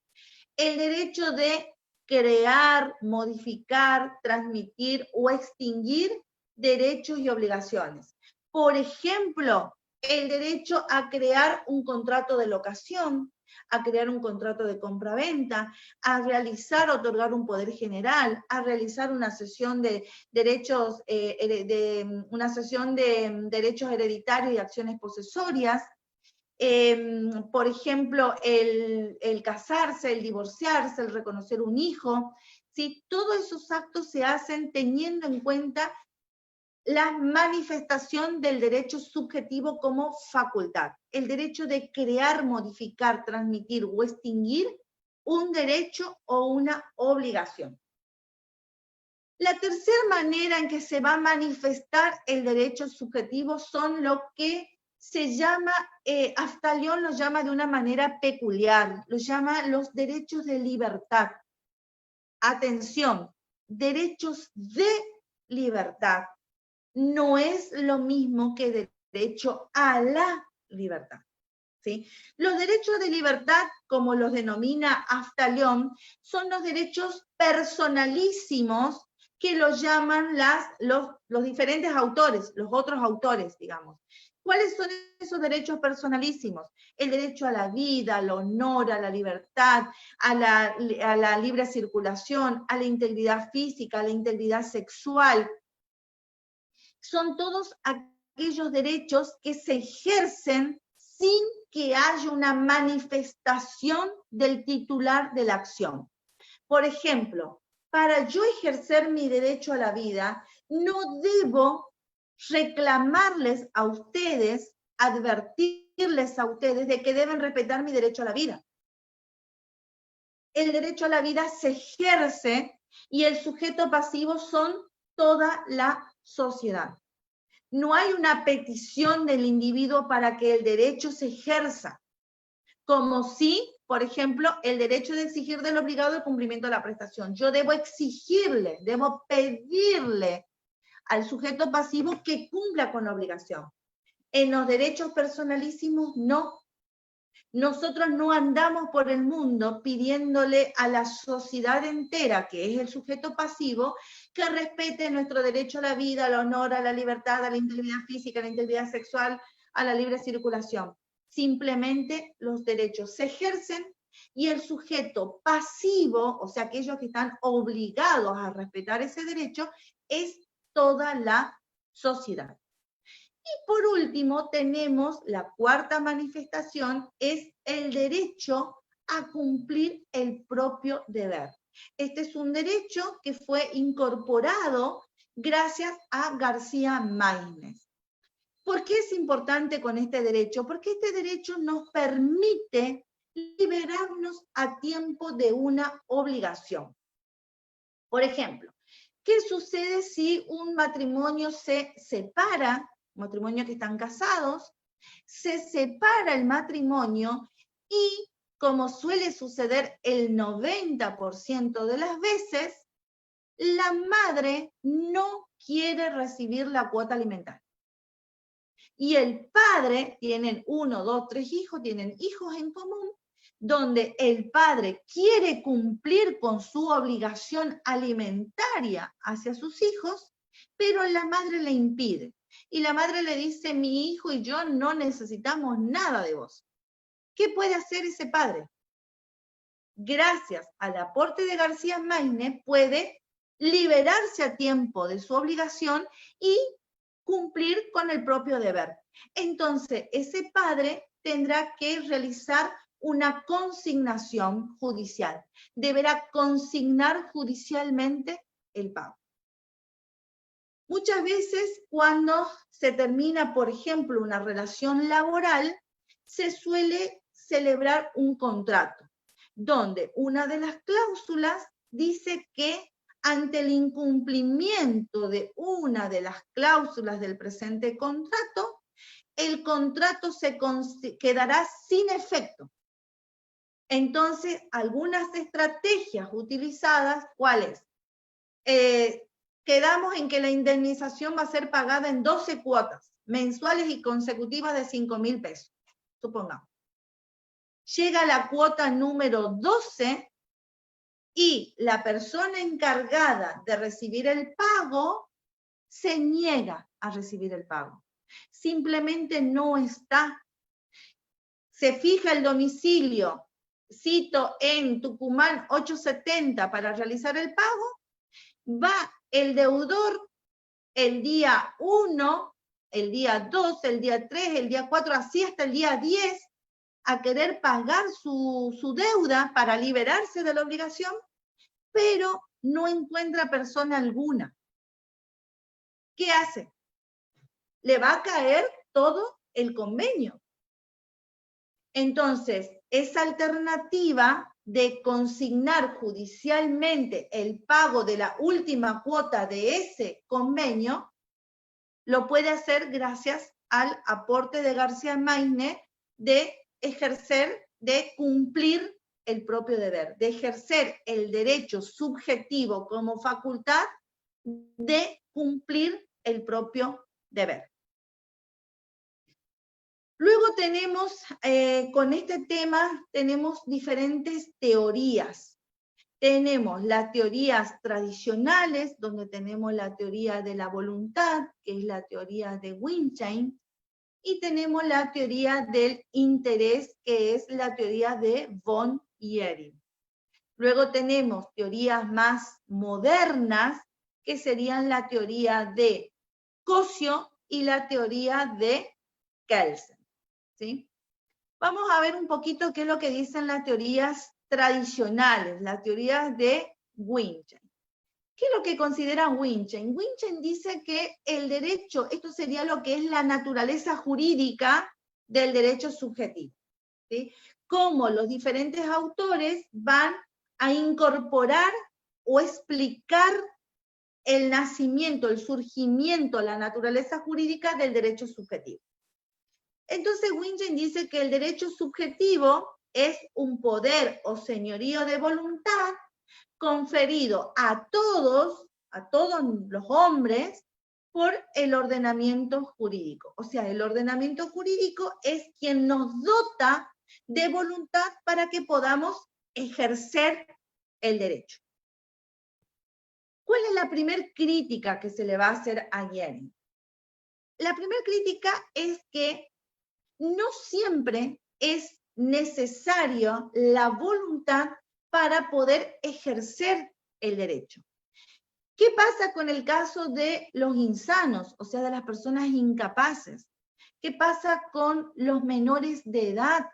el derecho de crear, modificar, transmitir o extinguir derechos y obligaciones. Por ejemplo, el derecho a crear un contrato de locación, a crear un contrato de compraventa, a realizar, otorgar un poder general, a realizar una cesión de derechos, una cesión de derechos hereditarios y acciones posesorias. Por ejemplo, el casarse, el divorciarse, el reconocer un hijo, ¿sí? Todos esos actos se hacen teniendo en cuenta la manifestación del derecho subjetivo como facultad, el derecho de crear, modificar, transmitir o extinguir un derecho o una obligación. La tercera manera en que se va a manifestar el derecho subjetivo son lo que se llama, Aftalión lo llama de una manera peculiar, lo llama los derechos de libertad. Atención, derechos de libertad no es lo mismo que derecho a la libertad. ¿sí? Los derechos de libertad, como los denomina Aftalión, son los derechos personalísimos que los llaman los diferentes autores, los otros autores, digamos. ¿Cuáles son esos derechos personalísimos? El derecho a la vida, al honor, a la libertad, a la libre circulación, a la integridad física, a la integridad sexual. Son todos aquellos derechos que se ejercen sin que haya una manifestación del titular de la acción. Por ejemplo, para yo ejercer mi derecho a la vida, no debo reclamarles a ustedes, advertirles a ustedes de que deben respetar mi derecho a la vida. El derecho a la vida se ejerce y el sujeto pasivo son toda la sociedad. No hay una petición del individuo para que el derecho se ejerza, como si, por ejemplo, el derecho de exigir del obligado el cumplimiento de la prestación. Yo debo exigirle, debo pedirle al sujeto pasivo que cumpla con la obligación. En los derechos personalísimos, no. Nosotros no andamos por el mundo pidiéndole a la sociedad entera, que es el sujeto pasivo, que respete nuestro derecho a la vida, al honor, a la libertad, a la integridad física, a la integridad sexual, a la libre circulación. Simplemente los derechos se ejercen y el sujeto pasivo, o sea, aquellos que están obligados a respetar ese derecho, es toda la sociedad. Y por último, tenemos la cuarta manifestación, es el derecho a cumplir el propio deber. Este es un derecho que fue incorporado gracias a García Maínez. ¿Por qué es importante con este derecho? Porque este derecho nos permite liberarnos a tiempo de una obligación. Por ejemplo, ¿qué sucede si un matrimonio se separa? Matrimonio que están casados, se separa el matrimonio y, como suele suceder el 90% de las veces, la madre no quiere recibir la cuota alimentaria. Y el padre, tienen 1, 2, 3 hijos, tienen hijos en común, donde el padre quiere cumplir con su obligación alimentaria hacia sus hijos, pero la madre le impide. Y la madre le dice, mi hijo y yo no necesitamos nada de vos. ¿Qué puede hacer ese padre? Gracias al aporte de García Maínez puede liberarse a tiempo de su obligación y cumplir con el propio deber. Entonces, ese padre tendrá que realizar una consignación judicial. Deberá consignar judicialmente el pago. Muchas veces cuando se termina, por ejemplo, una relación laboral, se suele celebrar un contrato, donde una de las cláusulas dice que ante el incumplimiento de una de las cláusulas del presente contrato, el contrato se quedará sin efecto. Entonces, algunas estrategias utilizadas, ¿cuáles? Quedamos en que la indemnización va a ser pagada en 12 cuotas mensuales y consecutivas de 5.000 pesos, supongamos. Llega la cuota número 12 y la persona encargada de recibir el pago se niega a recibir el pago. Simplemente no está. Se fija el domicilio, cito en Tucumán 870 para realizar el pago, va el deudor el día 1, el día 2, el día 3, el día 4, así hasta el día 10, a querer pagar su deuda para liberarse de la obligación, pero no encuentra persona alguna. ¿Qué hace? Le va a caer todo el convenio. Entonces, esa alternativa de consignar judicialmente el pago de la última cuota de ese convenio, lo puede hacer gracias al aporte de García Maínez de ejercer, de cumplir el propio deber, de ejercer el derecho subjetivo como facultad de cumplir el propio deber. Luego tenemos, con este tema, tenemos diferentes teorías. Tenemos las teorías tradicionales, donde tenemos la teoría de la voluntad, que es la teoría de Wittgenstein, y tenemos la teoría del interés, que es la teoría de von Ehring. Luego tenemos teorías más modernas, que serían la teoría de Cosio y la teoría de Kelsen, ¿sí? Vamos a ver un poquito qué es lo que dicen las teorías tradicionales, las teorías de Wittgenstein. ¿Qué es lo que considera Wittgenstein? Wittgenstein dice que el derecho, esto sería lo que es la naturaleza jurídica del derecho subjetivo, ¿sí? Cómo los diferentes autores van a incorporar o explicar el nacimiento, el surgimiento, la naturaleza jurídica del derecho subjetivo. Entonces Wittgenstein dice que el derecho subjetivo es un poder o señorío de voluntad conferido a todos los hombres, por el ordenamiento jurídico. O sea, el ordenamiento jurídico es quien nos dota de voluntad para que podamos ejercer el derecho. ¿Cuál es la primera crítica que se le va a hacer a Ehring? La primera crítica es que no siempre es necesario la voluntad para poder ejercer el derecho. ¿Qué pasa con el caso de los insanos, o sea, de las personas incapaces? ¿Qué pasa con los menores de edad?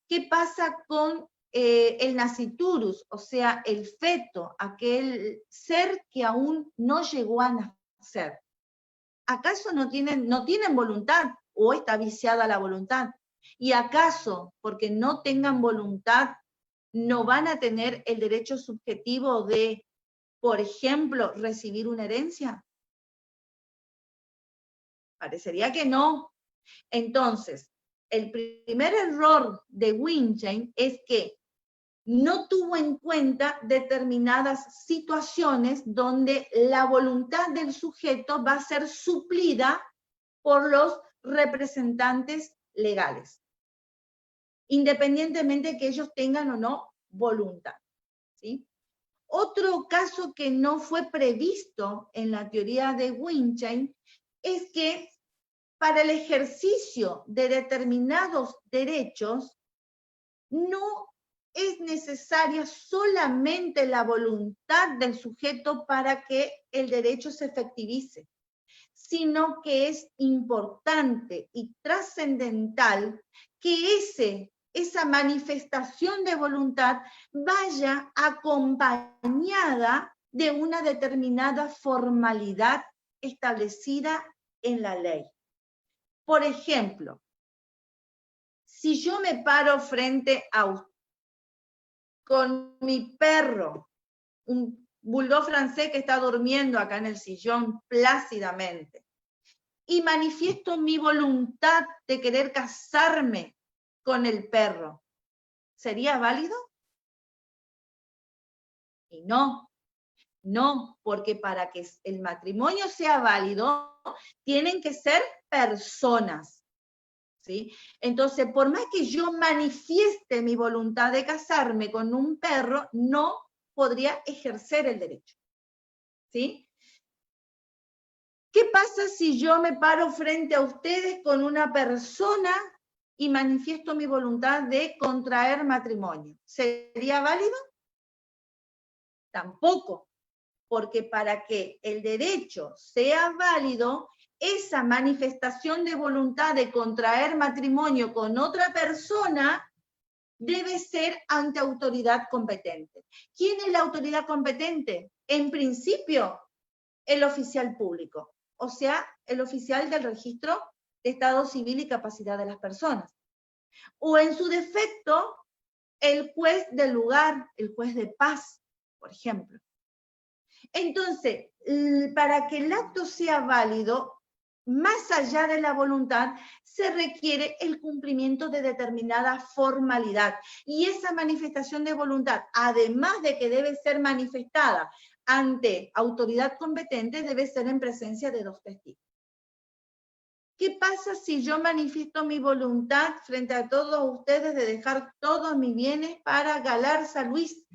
¿Qué pasa con el nasciturus, o sea, el feto, aquel ser que aún no llegó a nacer? ¿Acaso no tienen voluntad o está viciada la voluntad? ¿Y acaso, porque no tengan voluntad, no van a tener el derecho subjetivo de, por ejemplo, recibir una herencia? Parecería que no. Entonces, el primer error de Wittgenstein es que no tuvo en cuenta determinadas situaciones donde la voluntad del sujeto va a ser suplida por los representantes legales, independientemente de que ellos tengan o no voluntad, ¿sí? Otro caso que no fue previsto en la teoría de Wittgenstein es que para el ejercicio de determinados derechos no es necesaria solamente la voluntad del sujeto para que el derecho se efectivice, sino que es importante y trascendental que esa manifestación de voluntad vaya acompañada de una determinada formalidad establecida en la ley. Por ejemplo, si yo me paro frente a usted con mi perro, un bulldog francés que está durmiendo acá en el sillón plácidamente, y manifiesto mi voluntad de querer casarme con el perro, ¿sería válido? Y no, porque para que el matrimonio sea válido, tienen que ser personas, ¿sí? Entonces, por más que yo manifieste mi voluntad de casarme con un perro, no podría ejercer el derecho, ¿sí? ¿Qué pasa si yo me paro frente a ustedes con una persona y manifiesto mi voluntad de contraer matrimonio? ¿Sería válido? Tampoco, porque para que el derecho sea válido, esa manifestación de voluntad de contraer matrimonio con otra persona debe ser ante autoridad competente. ¿Quién es la autoridad competente? En principio, el oficial público, o sea, el oficial del registro de estado civil y capacidad de las personas. O en su defecto, el juez del lugar, el juez de paz, por ejemplo. Entonces, para que el acto sea válido, más allá de la voluntad, se requiere el cumplimiento de determinada formalidad. Y esa manifestación de voluntad, además de que debe ser manifestada ante autoridad competente, debe ser en presencia de dos testigos. ¿Qué pasa si yo manifiesto mi voluntad frente a todos ustedes de dejar todos mis bienes para Galarza Luis?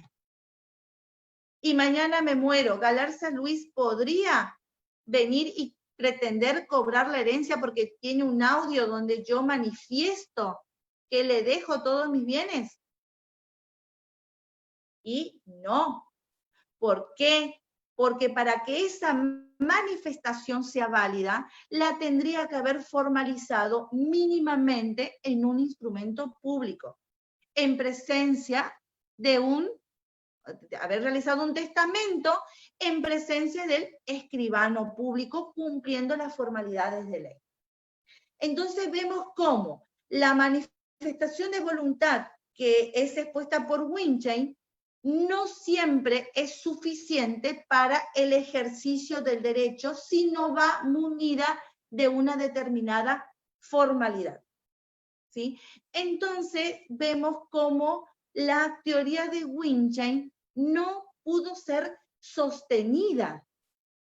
Y mañana me muero. ¿Galarza Luis podría venir y pretender cobrar la herencia porque tiene un audio donde yo manifiesto que le dejo todos mis bienes? Y no. ¿Por qué? Porque para que esa manifestación sea válida, la tendría que haber formalizado mínimamente en un instrumento público, en presencia de haber realizado un testamento, en presencia del escribano público, cumpliendo las formalidades de ley. Entonces vemos cómo la manifestación de voluntad que es expuesta por Wittgenstein no siempre es suficiente para el ejercicio del derecho si no va munida de una determinada formalidad, ¿sí? Entonces vemos cómo la teoría de Wittgenstein no pudo ser sostenida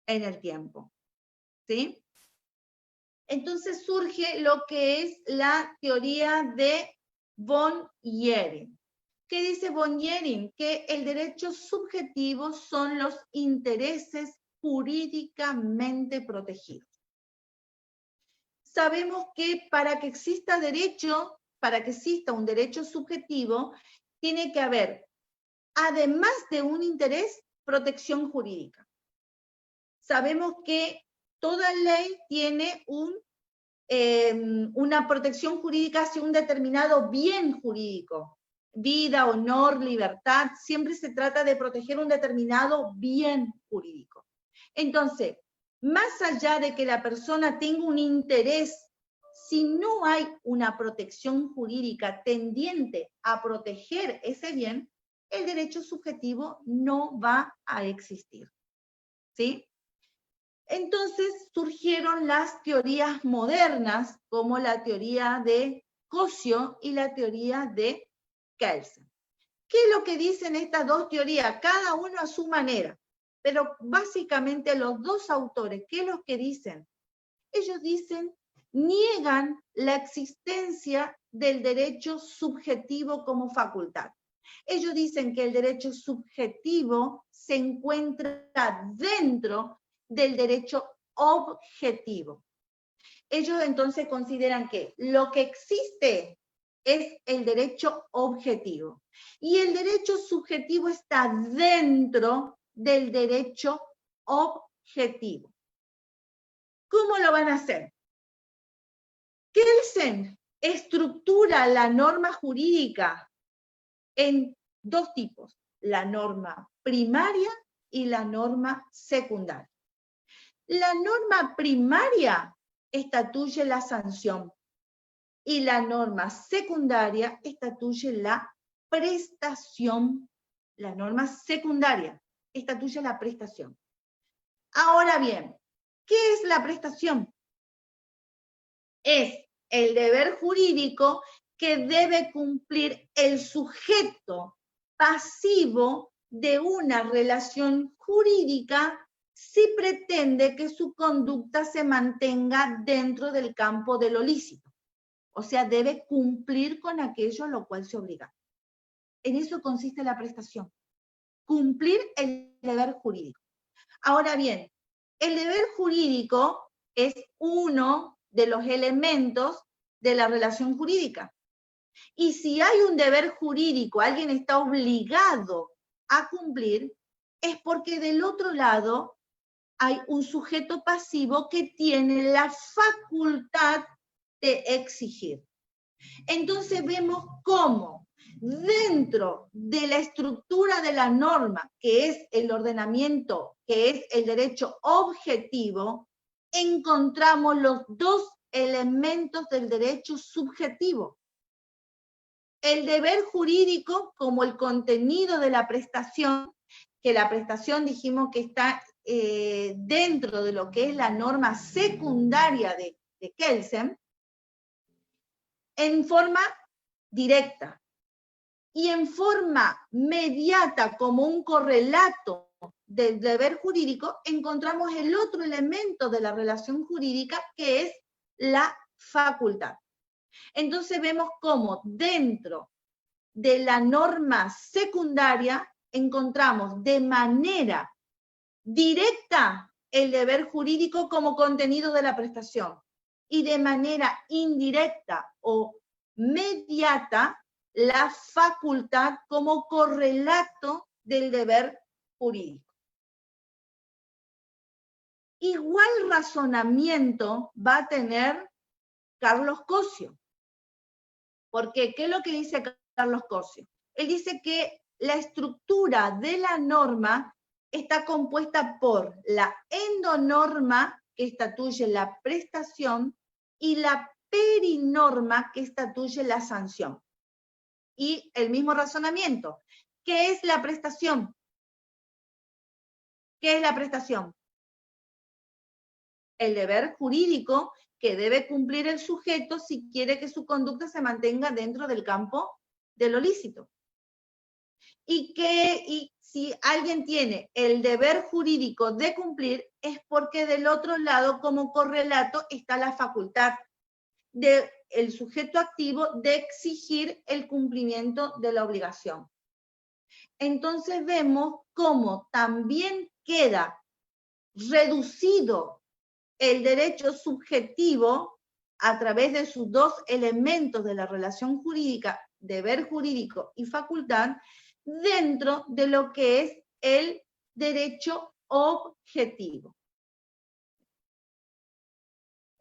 en el tiempo, ¿sí? Entonces surge lo que es la teoría de von Jhering. ¿Qué dice von Jhering? Que el derecho subjetivo son los intereses jurídicamente protegidos. Sabemos que para que exista derecho, para que exista un derecho subjetivo, tiene que haber, además de un interés, protección jurídica. Sabemos que toda ley tiene una protección jurídica hacia un determinado bien jurídico. Vida, honor, libertad, siempre se trata de proteger un determinado bien jurídico. Entonces, más allá de que la persona tenga un interés, si no hay una protección jurídica tendiente a proteger ese bien, el derecho subjetivo no va a existir, ¿sí? Entonces surgieron las teorías modernas, como la teoría de Cosio y la teoría de Kelsen. ¿Qué es lo que dicen estas dos teorías? Cada uno a su manera, pero básicamente los dos autores, ¿qué es lo que dicen? Ellos dicen, niegan la existencia del derecho subjetivo como facultad. Ellos dicen que el derecho subjetivo se encuentra dentro del derecho objetivo. Ellos entonces consideran que lo que existe es el derecho objetivo y el derecho subjetivo está dentro del derecho objetivo. ¿Cómo lo van a hacer? Kelsen estructura la norma jurídica en dos tipos, la norma primaria y la norma secundaria. La norma primaria estatuye la sanción y la norma secundaria estatuye la prestación. La norma secundaria estatuye la prestación. Ahora bien, ¿qué es la prestación? Es el deber jurídico que debe cumplir el sujeto pasivo de una relación jurídica si pretende que su conducta se mantenga dentro del campo de lo lícito. O sea, debe cumplir con aquello a lo cual se obliga. En eso consiste la prestación. Cumplir el deber jurídico. Ahora bien, el deber jurídico es uno de los elementos de la relación jurídica. Y si hay un deber jurídico, alguien está obligado a cumplir, es porque del otro lado hay un sujeto pasivo que tiene la facultad de exigir. Entonces vemos cómo dentro de la estructura de la norma, que es el ordenamiento, que es el derecho objetivo, encontramos los dos elementos del derecho subjetivo. El deber jurídico como el contenido de la prestación, que la prestación dijimos que está dentro de lo que es la norma secundaria de Kelsen, en forma directa y en forma mediata como un correlato del deber jurídico, encontramos el otro elemento de la relación jurídica que es la facultad. Entonces vemos cómo dentro de la norma secundaria encontramos de manera directa el deber jurídico como contenido de la prestación y de manera indirecta o mediata la facultad como correlato del deber jurídico. Igual razonamiento va a tener Carlos Cosio. ¿Por qué? ¿Qué es lo que dice Carlos Cosio? Él dice que la estructura de la norma está compuesta por la endonorma, que estatuye la prestación, y la perinorma, que estatuye la sanción. Y el mismo razonamiento. ¿Qué es la prestación? ¿Qué es la prestación? El deber jurídico que debe cumplir el sujeto si quiere que su conducta se mantenga dentro del campo de lo lícito. Y si alguien tiene el deber jurídico de cumplir, es porque del otro lado, como correlato, está la facultad del sujeto activo de exigir el cumplimiento de la obligación. Entonces vemos cómo también queda reducido el derecho subjetivo a través de sus dos elementos de la relación jurídica, deber jurídico y facultad, dentro de lo que es el derecho objetivo.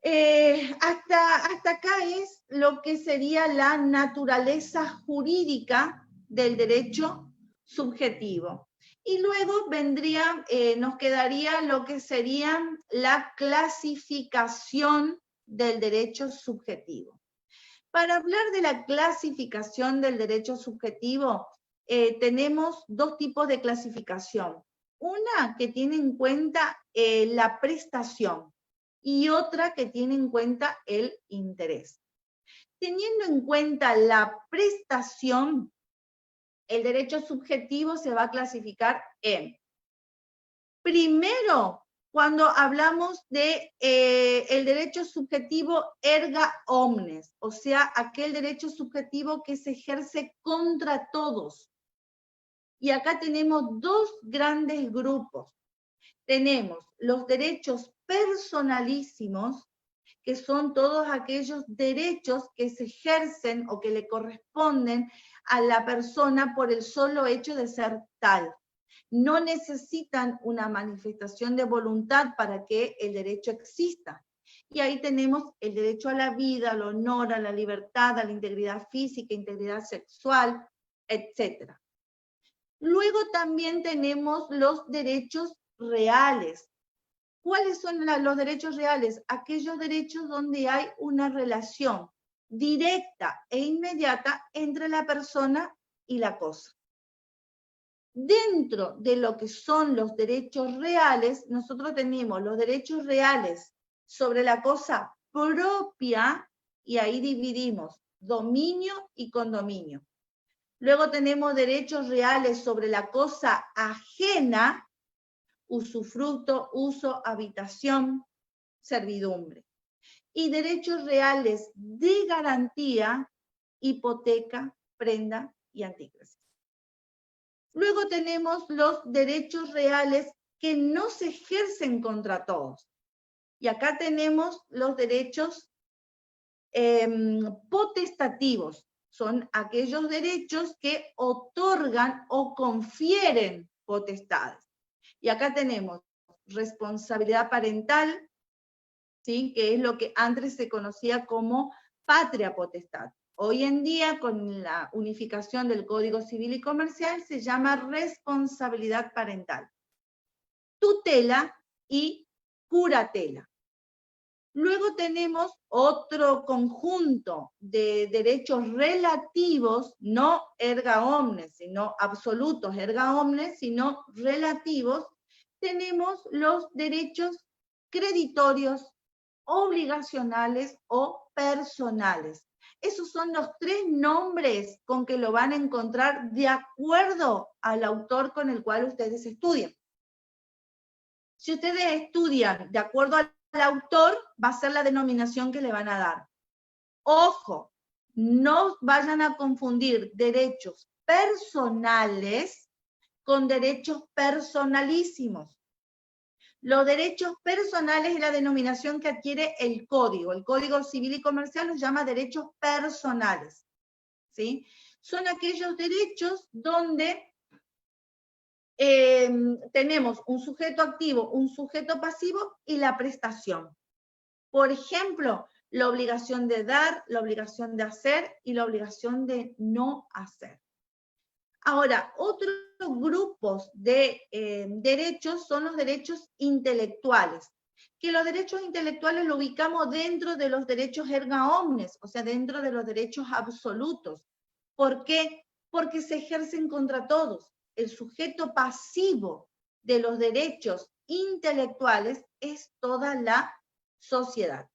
Hasta acá es lo que sería la naturaleza jurídica del derecho subjetivo. Y luego vendría, nos quedaría lo que sería la clasificación del derecho subjetivo. Para hablar de la clasificación del derecho subjetivo, tenemos dos tipos de clasificación. Una que tiene en cuenta la prestación y otra que tiene en cuenta el interés. Teniendo en cuenta la prestación, el derecho subjetivo se va a clasificar en, primero, cuando hablamos de el derecho subjetivo erga omnes, o sea, aquel derecho subjetivo que se ejerce contra todos. Y acá tenemos dos grandes grupos. Tenemos los derechos personalísimos, que son todos aquellos derechos que se ejercen o que le corresponden a la persona por el solo hecho de ser tal. No necesitan una manifestación de voluntad para que el derecho exista. Y ahí tenemos el derecho a la vida, al honor, a la libertad, a la integridad física, integridad sexual, etc. Luego también tenemos los derechos reales. ¿Cuáles son los derechos reales? Aquellos derechos donde hay una relación directa e inmediata entre la persona y la cosa. Dentro de lo que son los derechos reales, nosotros tenemos los derechos reales sobre la cosa propia, y ahí dividimos dominio y condominio. Luego tenemos derechos reales sobre la cosa ajena, usufructo, uso, habitación, servidumbre. Y derechos reales de garantía, hipoteca, prenda y antícrasis. Luego tenemos los derechos reales que no se ejercen contra todos. Y acá tenemos los derechos potestativos. Son aquellos derechos que otorgan o confieren potestades. Y acá tenemos responsabilidad parental, ¿sí? Que es lo que antes se conocía como patria potestad. Hoy en día, con la unificación del Código Civil y Comercial, se llama responsabilidad parental. Tutela y curatela. Luego tenemos otro conjunto de derechos relativos, no erga omnes, sino absolutos erga omnes, sino relativos. Tenemos los derechos creditorios, obligacionales o personales. Esos son los tres nombres con que lo van a encontrar de acuerdo al autor con el cual ustedes estudian. Si ustedes estudian de acuerdo al autor va a ser la denominación que le van a dar. Ojo, no vayan a confundir derechos personales con derechos personalísimos. Los derechos personales es la denominación que adquiere el Código. El Código Civil y Comercial los llama derechos personales, ¿sí? Son aquellos derechos donde tenemos un sujeto activo, un sujeto pasivo y la prestación. Por ejemplo, la obligación de dar, la obligación de hacer y la obligación de no hacer. Ahora, otros grupos de derechos son los derechos intelectuales, que los derechos intelectuales lo ubicamos dentro de los derechos erga omnes, o sea, dentro de los derechos absolutos. ¿Por qué? Porque se ejercen contra todos. El sujeto pasivo de los derechos intelectuales es toda la sociedad.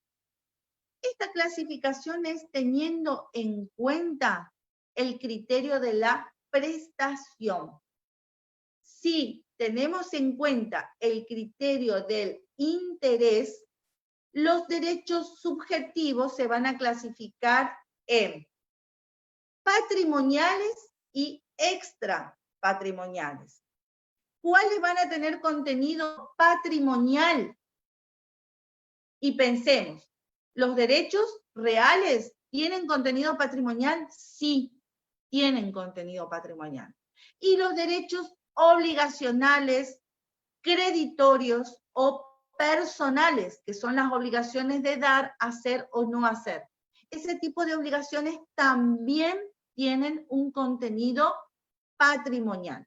Esta clasificación es teniendo en cuenta el criterio de la prestación. Si tenemos en cuenta el criterio del interés, los derechos subjetivos se van a clasificar en patrimoniales y extrapatrimoniales. ¿Cuáles van a tener contenido patrimonial? Y pensemos, ¿los derechos reales tienen contenido patrimonial? Sí, tienen contenido patrimonial. Y los derechos obligacionales, creditorios o personales, que son las obligaciones de dar, hacer o no hacer. Ese tipo de obligaciones también tienen un contenido patrimonial.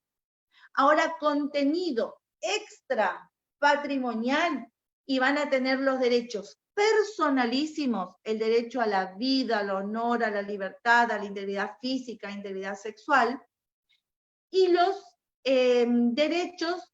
Ahora, contenido extra patrimonial, y van a tener los derechos personalísimos, el derecho a la vida, al honor, a la libertad, a la integridad física, integridad sexual, y los derechos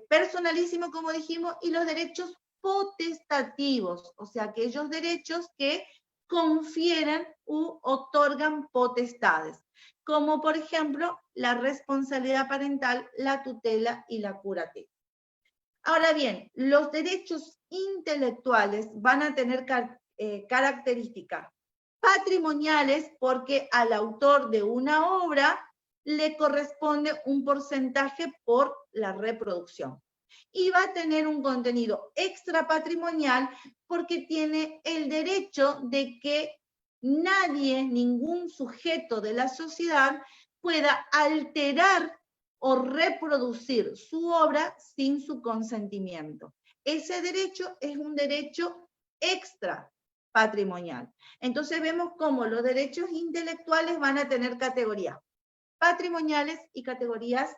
personalísimos, como dijimos, y los derechos potestativos, o sea, aquellos derechos que confieren u otorgan potestades, como por ejemplo la responsabilidad parental, la tutela y la curatela. Ahora bien, los derechos intelectuales van a tener características patrimoniales porque al autor de una obra le corresponde un porcentaje por la reproducción. Y va a tener un contenido extrapatrimonial porque tiene el derecho de que nadie, ningún sujeto de la sociedad pueda alterar o reproducir su obra sin su consentimiento. Ese derecho es un derecho extra patrimonial. Entonces vemos cómo los derechos intelectuales van a tener categorías patrimoniales y categorías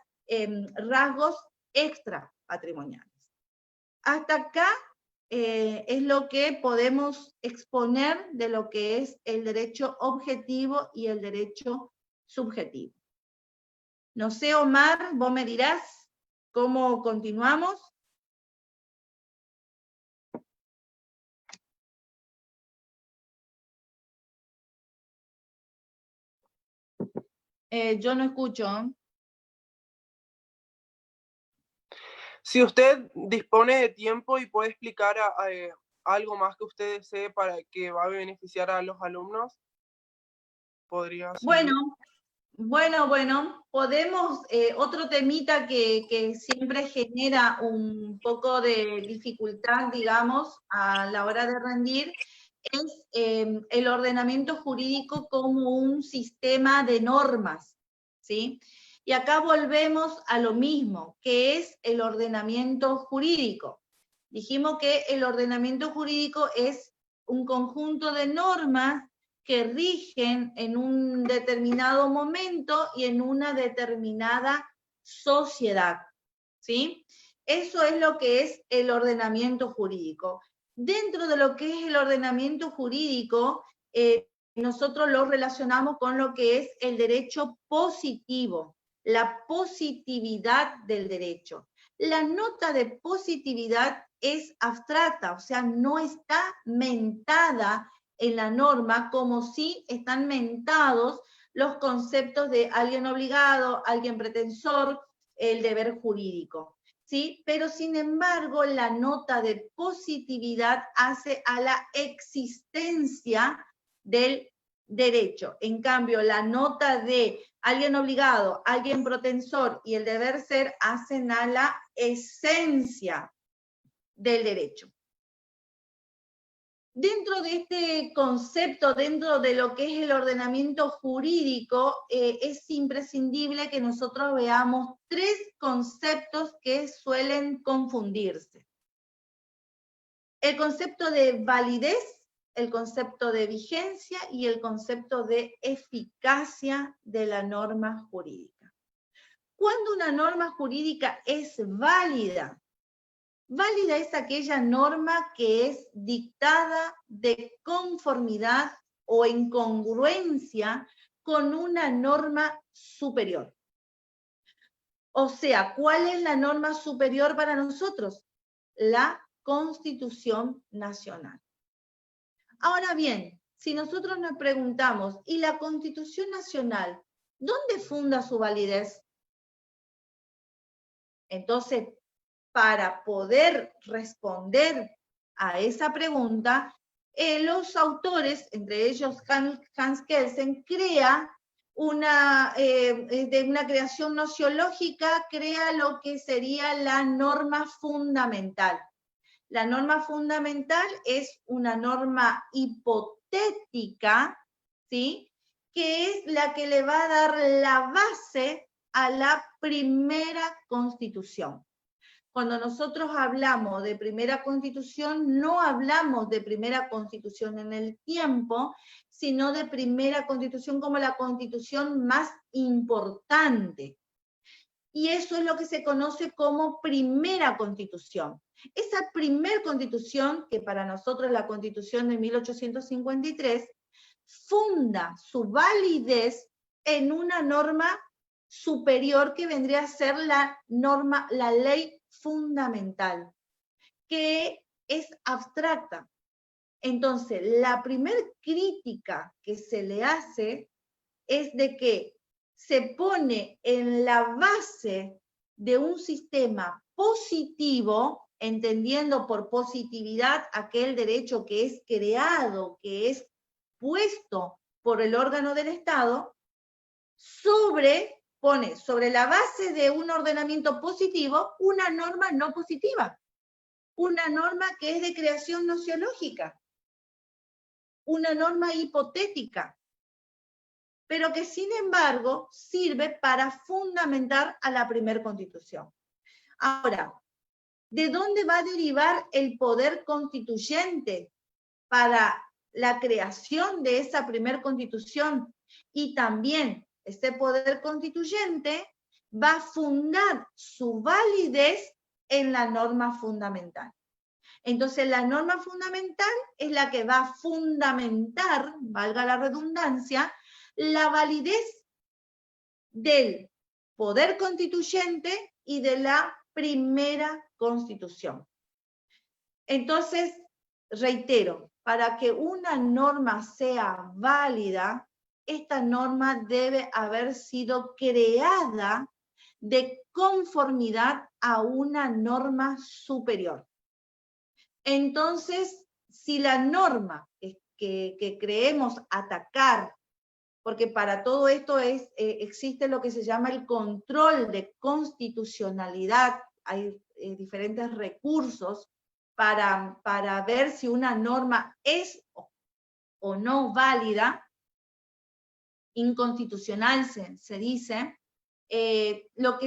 rasgos extra patrimoniales. Hasta acá es lo que podemos exponer de lo que es el derecho objetivo y el derecho subjetivo. No sé, Omar, vos me dirás cómo continuamos. Yo no escucho. Si usted dispone de tiempo y puede explicar algo más que usted desee para que va a beneficiar a los alumnos, podría seguir. Bueno, podemos, otro temita que siempre genera un poco de dificultad, digamos, a la hora de rendir, es el ordenamiento jurídico como un sistema de normas, ¿sí? Y acá volvemos a lo mismo, que es el ordenamiento jurídico. Dijimos que el ordenamiento jurídico es un conjunto de normas que rigen en un determinado momento y en una determinada sociedad, ¿sí? Eso es lo que es el ordenamiento jurídico. Dentro de lo que es el ordenamiento jurídico, nosotros lo relacionamos con lo que es el derecho positivo, la positividad del derecho. La nota de positividad es abstracta, o sea, no está mentada en la norma como si están mentados los conceptos de alguien obligado, alguien pretensor, el deber jurídico. ¿sí? Pero sin embargo, la nota de positividad hace a la existencia del derecho. En cambio, la nota de alguien obligado, alguien protensor y el deber ser hacen a la esencia del derecho. Dentro de este concepto, dentro de lo que es el ordenamiento jurídico, es imprescindible que nosotros veamos tres conceptos que suelen confundirse. El concepto de validez, el concepto de vigencia y el concepto de eficacia de la norma jurídica. ¿Cuándo una norma jurídica es válida? Válida es aquella norma que es dictada de conformidad o en congruencia con una norma superior. O sea, ¿cuál es la norma superior para nosotros? La Constitución Nacional. Ahora bien, si nosotros nos preguntamos, ¿y la Constitución Nacional, dónde funda su validez? Entonces, para poder responder a esa pregunta, los autores, entre ellos Hans Kelsen, crea de una creación nociológica, crea lo que sería la norma fundamental. La norma fundamental es una norma hipotética, ¿sí? Que es la que le va a dar la base a la primera Constitución. Cuando nosotros hablamos de primera Constitución, no hablamos de primera Constitución en el tiempo, sino de primera Constitución como la Constitución más importante. Y eso es lo que se conoce como primera Constitución. Esa primera Constitución, que para nosotros es la Constitución de 1853, funda su validez en una norma superior que vendría a ser la ley fundamental, que es abstracta. Entonces, la primera crítica que se le hace es de que se pone en la base de un sistema positivo, entendiendo por positividad aquel derecho que es creado, que es puesto por el órgano del Estado, pone sobre la base de un ordenamiento positivo una norma no positiva, una norma que es de creación nociológica, una norma hipotética, pero que sin embargo sirve para fundamentar a la primera Constitución. Ahora, ¿de dónde va a derivar el poder constituyente para la creación de esa primera Constitución? Y también este poder constituyente va a fundar su validez en la norma fundamental. Entonces, la norma fundamental es la que va a fundamentar, valga la redundancia, la validez del poder constituyente y de la primera Constitución. Entonces, reitero, para que una norma sea válida, esta norma debe haber sido creada de conformidad a una norma superior. Entonces, si la norma que creemos atacar, porque para todo esto existe lo que se llama el control de constitucionalidad, hay diferentes recursos para ver si una norma es o no válida, inconstitucional se dice, lo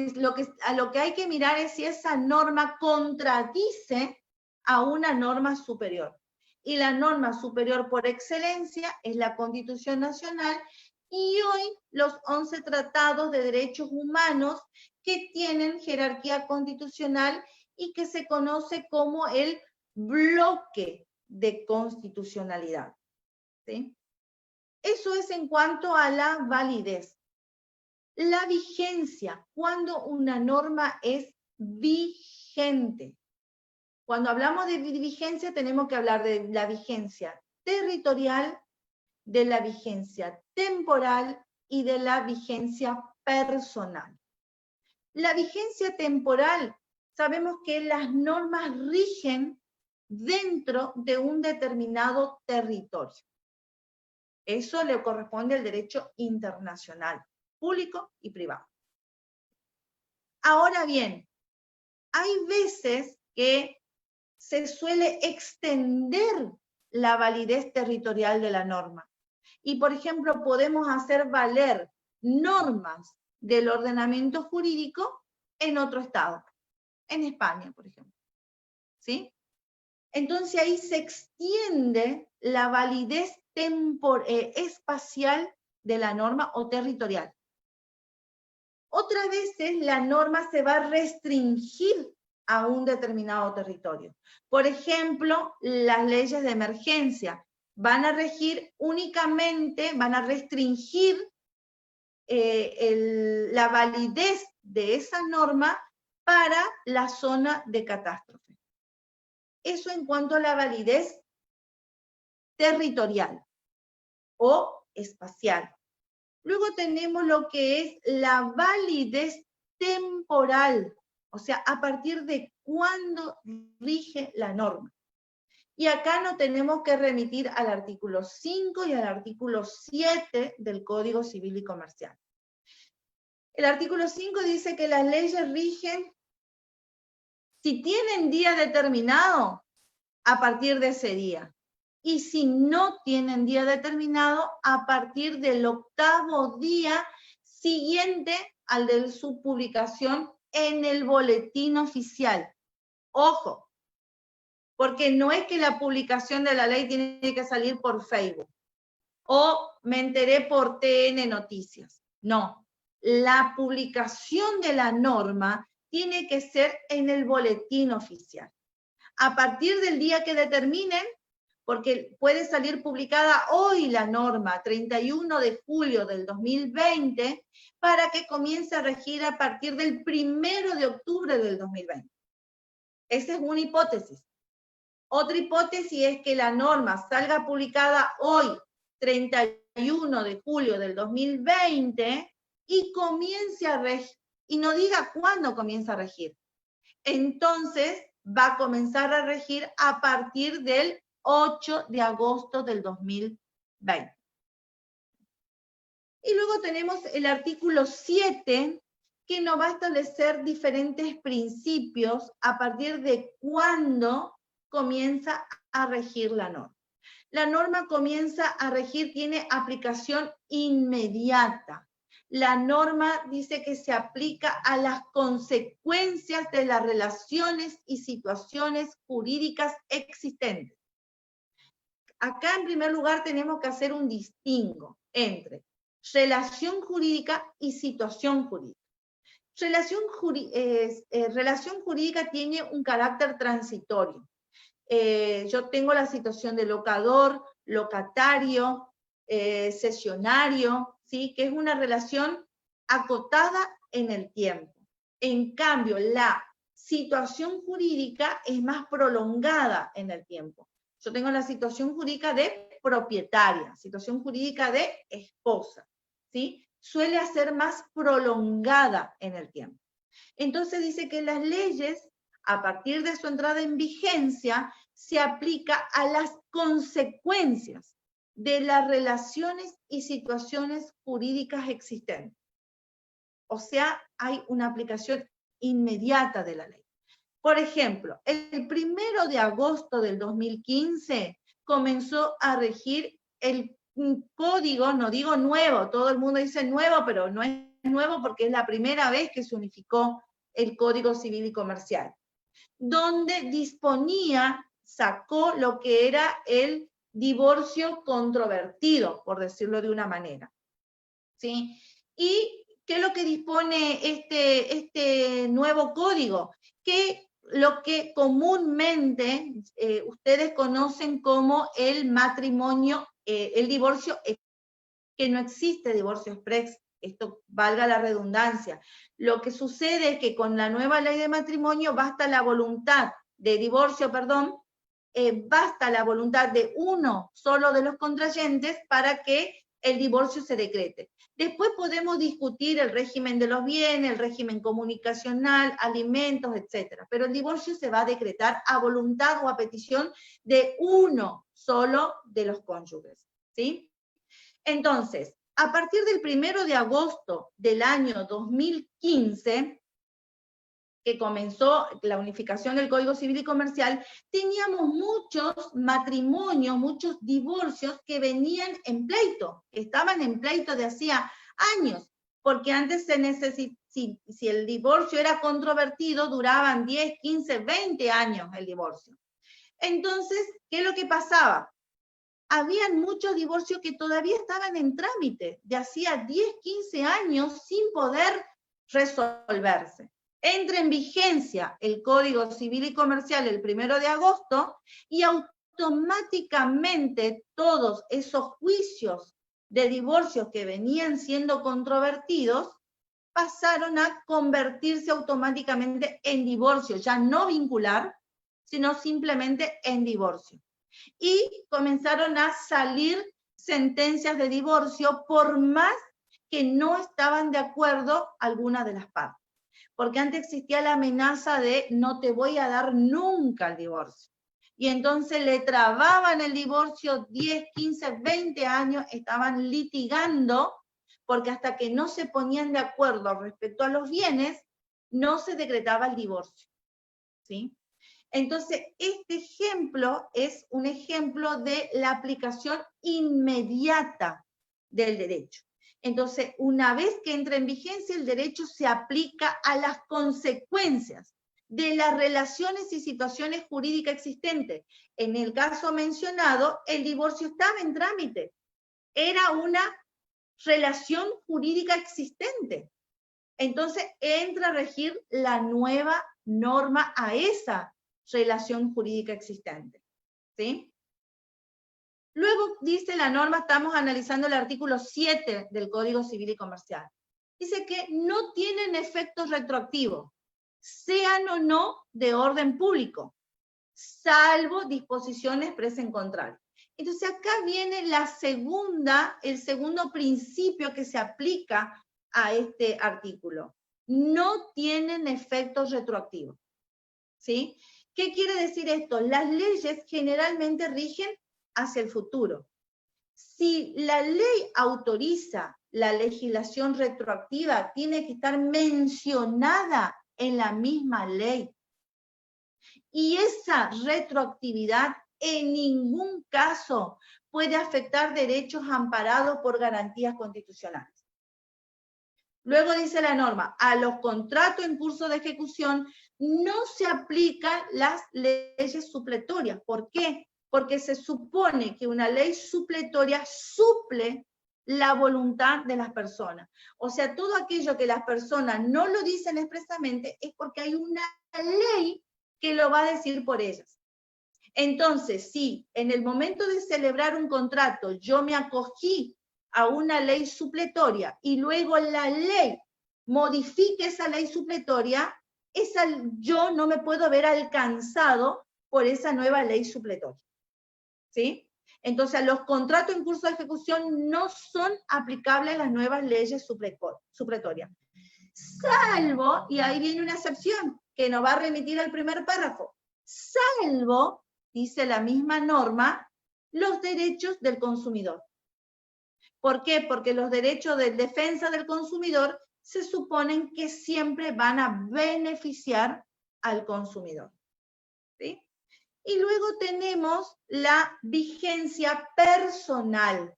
que hay que mirar es si esa norma contradice a una norma superior. Y la norma superior por excelencia es la Constitución Nacional y hoy los 11 tratados de derechos humanos que tienen jerarquía constitucional y que se conoce como el bloque de constitucionalidad, ¿sí? Eso es en cuanto a la validez. La vigencia, cuando una norma es vigente. Cuando hablamos de vigencia tenemos que hablar de la vigencia territorial, de la vigencia temporal y de la vigencia personal. La vigencia temporal sabemos que las normas rigen dentro de un determinado territorio. Eso le corresponde al derecho internacional, público y privado. Ahora bien, hay veces que se suele extender la validez territorial de la norma. Y, por ejemplo, podemos hacer valer normas del ordenamiento jurídico en otro estado, en España, por ejemplo. ¿Sí? Entonces ahí se extiende la validez espacial de la norma o territorial. Otras veces la norma se va a restringir a un determinado territorio. Por ejemplo, las leyes de emergencia van a regir únicamente, van a restringir la validez de esa norma para la zona de catástrofe. Eso en cuanto a la validez territorial o espacial. Luego tenemos lo que es la validez temporal, o sea, a partir de cuándo rige la norma. Y acá nos tenemos que remitir al artículo 5 y al artículo 7 del Código Civil y Comercial. El artículo 5 dice que las leyes rigen si tienen día determinado a partir de ese día. Y si no tienen día determinado, a partir del 8º día siguiente al de su publicación en el boletín oficial. Ojo, porque no es que la publicación de la ley tiene que salir por Facebook o me enteré por TN Noticias. No, la publicación de la norma tiene que ser en el boletín oficial. A partir del día que determinen, porque puede salir publicada hoy la norma, 31 de julio del 2020, para que comience a regir a partir del 1 de octubre del 2020. Esa es una hipótesis. Otra hipótesis es que la norma salga publicada hoy, 31 de julio del 2020, y comience a regir, y no diga cuándo comienza a regir. Entonces, va a comenzar a regir a partir del 8 de agosto del 2020. Y luego tenemos el artículo 7, que nos va a establecer diferentes principios a partir de cuándo comienza a regir la norma. La norma comienza a regir, tiene aplicación inmediata. La norma dice que se aplica a las consecuencias de las relaciones y situaciones jurídicas existentes. Acá, en primer lugar, tenemos que hacer un distingo entre relación jurídica y situación jurídica. Relación jurídica tiene un carácter transitorio. Yo tengo la situación de locador, locatario, cesionario, ¿sí? Que es una relación acotada en el tiempo. En cambio, la situación jurídica es más prolongada en el tiempo. Yo tengo la situación jurídica de propietaria, situación jurídica de esposa, ¿sí? Suele ser más prolongada en el tiempo. Entonces dice que las leyes, a partir de su entrada en vigencia, se aplica a las consecuencias de las relaciones y situaciones jurídicas existentes. O sea, hay una aplicación inmediata de la ley. Por ejemplo, el 1 de agosto del 2015 comenzó a regir el código, no digo nuevo, todo el mundo dice nuevo, pero no es nuevo porque es la primera vez que se unificó el Código Civil y Comercial, donde disponía, sacó lo que era el divorcio controvertido, por decirlo de una manera. ¿Sí? ¿Y qué es lo que dispone este nuevo código? Que lo que comúnmente ustedes conocen como el matrimonio, el divorcio, que no existe divorcio express, esto valga la redundancia. Lo que sucede es que con la nueva ley de matrimonio basta la voluntad de divorcio, basta la voluntad de uno solo de los contrayentes para que el divorcio se decrete. Después podemos discutir el régimen de los bienes, el régimen comunicacional, alimentos, etc. Pero el divorcio se va a decretar a voluntad o a petición de uno solo de los cónyuges, ¿sí? Entonces, a partir del 1 de agosto del año 2015, que comenzó la unificación del Código Civil y Comercial, teníamos muchos matrimonios, muchos divorcios que venían en pleito, que estaban en pleito de hacía años, porque antes se necesitaba, si el divorcio era controvertido, duraban 10, 15, 20 años el divorcio. Entonces, ¿qué es lo que pasaba? Habían muchos divorcios que todavía estaban en trámite, de hacía 10, 15 años sin poder resolverse. Entra en vigencia el Código Civil y Comercial el 1 de agosto y automáticamente todos esos juicios de divorcios que venían siendo controvertidos pasaron a convertirse automáticamente en divorcio, ya no vincular, sino simplemente en divorcio. Y comenzaron a salir sentencias de divorcio por más que no estaban de acuerdo alguna de las partes. Porque antes existía la amenaza de no te voy a dar nunca el divorcio. Y entonces le trababan el divorcio 10, 15, 20 años, estaban litigando, porque hasta que no se ponían de acuerdo respecto a los bienes, no se decretaba el divorcio, ¿sí? Entonces, este ejemplo es un ejemplo de la aplicación inmediata del derecho. Entonces, una vez que entra en vigencia, el derecho se aplica a las consecuencias de las relaciones y situaciones jurídicas existentes. En el caso mencionado, el divorcio estaba en trámite. Era una relación jurídica existente. Entonces, entra a regir la nueva norma a esa relación jurídica existente, ¿sí? Luego dice la norma, estamos analizando el artículo 7 del Código Civil y Comercial. Dice que no tienen efectos retroactivos, sean o no de orden público, salvo disposiciones expresas en contrario. Entonces acá viene el segundo principio que se aplica a este artículo. No tienen efectos retroactivos, ¿sí? ¿Qué quiere decir esto? Las leyes generalmente rigen hacia el futuro. Si la ley autoriza la legislación retroactiva, tiene que estar mencionada en la misma ley. Y esa retroactividad en ningún caso puede afectar derechos amparados por garantías constitucionales. Luego dice la norma, a los contratos en curso de ejecución no se aplican las leyes supletorias. ¿Por qué? Porque se supone que una ley supletoria suple la voluntad de las personas. O sea, todo aquello que las personas no lo dicen expresamente es porque hay una ley que lo va a decir por ellas. Entonces, si en el momento de celebrar un contrato yo me acogí a una ley supletoria y luego la ley modifique esa ley supletoria, yo no me puedo ver alcanzado por esa nueva ley supletoria, ¿sí? Entonces, los contratos en curso de ejecución no son aplicables las nuevas leyes supletorias. Salvo, y ahí viene una excepción, que nos va a remitir al primer párrafo, salvo, dice la misma norma, los derechos del consumidor. ¿Por qué? Porque los derechos de defensa del consumidor se suponen que siempre van a beneficiar al consumidor, ¿sí? Y luego tenemos la vigencia personal.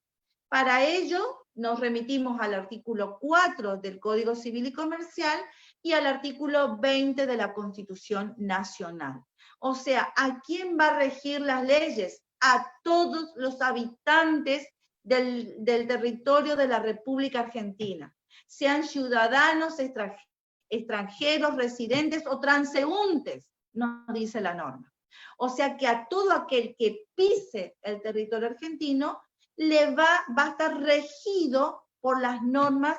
Para ello nos remitimos al artículo 4 del Código Civil y Comercial y al artículo 20 de la Constitución Nacional. O sea, ¿a quién va a regir las leyes? A todos los habitantes del territorio de la República Argentina, sean ciudadanos extranjeros, residentes o transeúntes, nos dice la norma. O sea que a todo aquel que pise el territorio argentino va a estar regido por las normas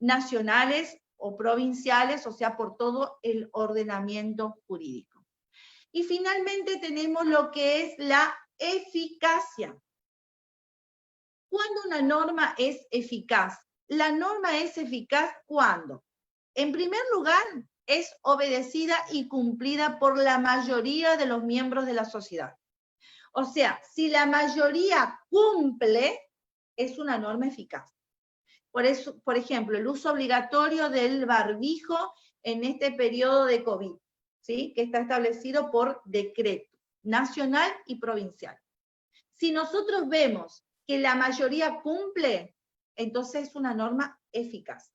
nacionales o provinciales, o sea, por todo el ordenamiento jurídico. Y finalmente tenemos lo que es la eficacia. ¿Cuándo una norma es eficaz? La norma es eficaz cuando, en primer lugar, es obedecida y cumplida por la mayoría de los miembros de la sociedad. O sea, si la mayoría cumple, es una norma eficaz. Por eso, por ejemplo, el uso obligatorio del barbijo en este periodo de COVID, ¿sí? Que está establecido por decreto nacional y provincial. Si nosotros vemos que la mayoría cumple, entonces es una norma eficaz.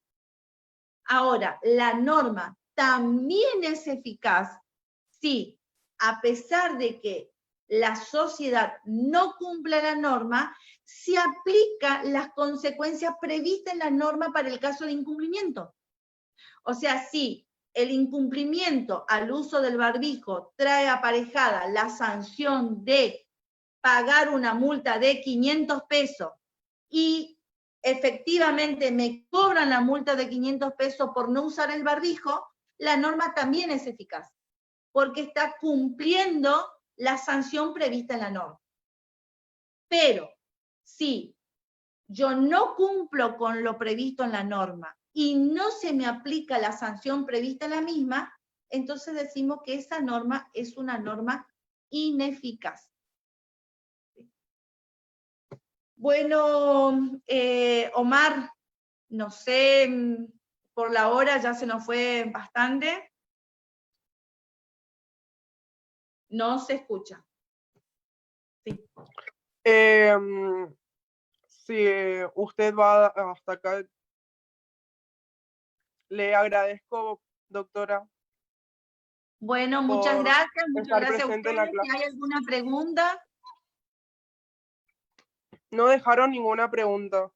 Ahora, la norma también es eficaz si, a pesar de que la sociedad no cumple la norma, se aplica las consecuencias previstas en la norma para el caso de incumplimiento. O sea, si el incumplimiento al uso del barbijo trae aparejada la sanción de pagar una multa de 500 pesos y efectivamente me cobran la multa de 500 pesos por no usar el barbijo, la norma también es eficaz, porque está cumpliendo la sanción prevista en la norma. Pero si yo no cumplo con lo previsto en la norma y no se me aplica la sanción prevista en la misma, entonces decimos que esa norma es una norma ineficaz. Bueno, Omar, no sé, por la hora ya se nos fue bastante. No se escucha. Sí. Si usted va hasta acá, le agradezco, doctora. Bueno, muchas gracias. Muchas gracias a ustedes. Si hay alguna pregunta. No dejaron ninguna pregunta.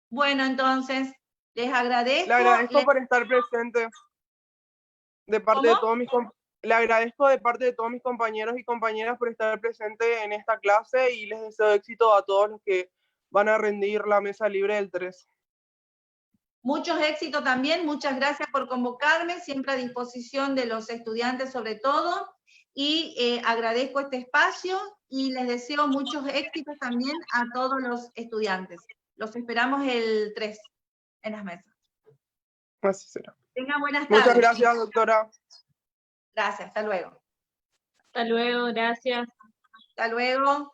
Bueno, entonces, les agradezco. Le agradezco por estar presente de parte de todos mis le agradezco de parte de todos mis compañeros y compañeras por estar presente en esta clase y les deseo éxito a todos los que van a rendir la mesa libre del 3. Muchos éxitos también, muchas gracias por convocarme, siempre a disposición de los estudiantes sobre todo, y agradezco este espacio y les deseo muchos éxitos también a todos los estudiantes. Los esperamos el 3 en las mesas. Así será. Tengan buenas tardes. Muchas gracias, doctora. Gracias, hasta luego. Hasta luego, gracias. Hasta luego.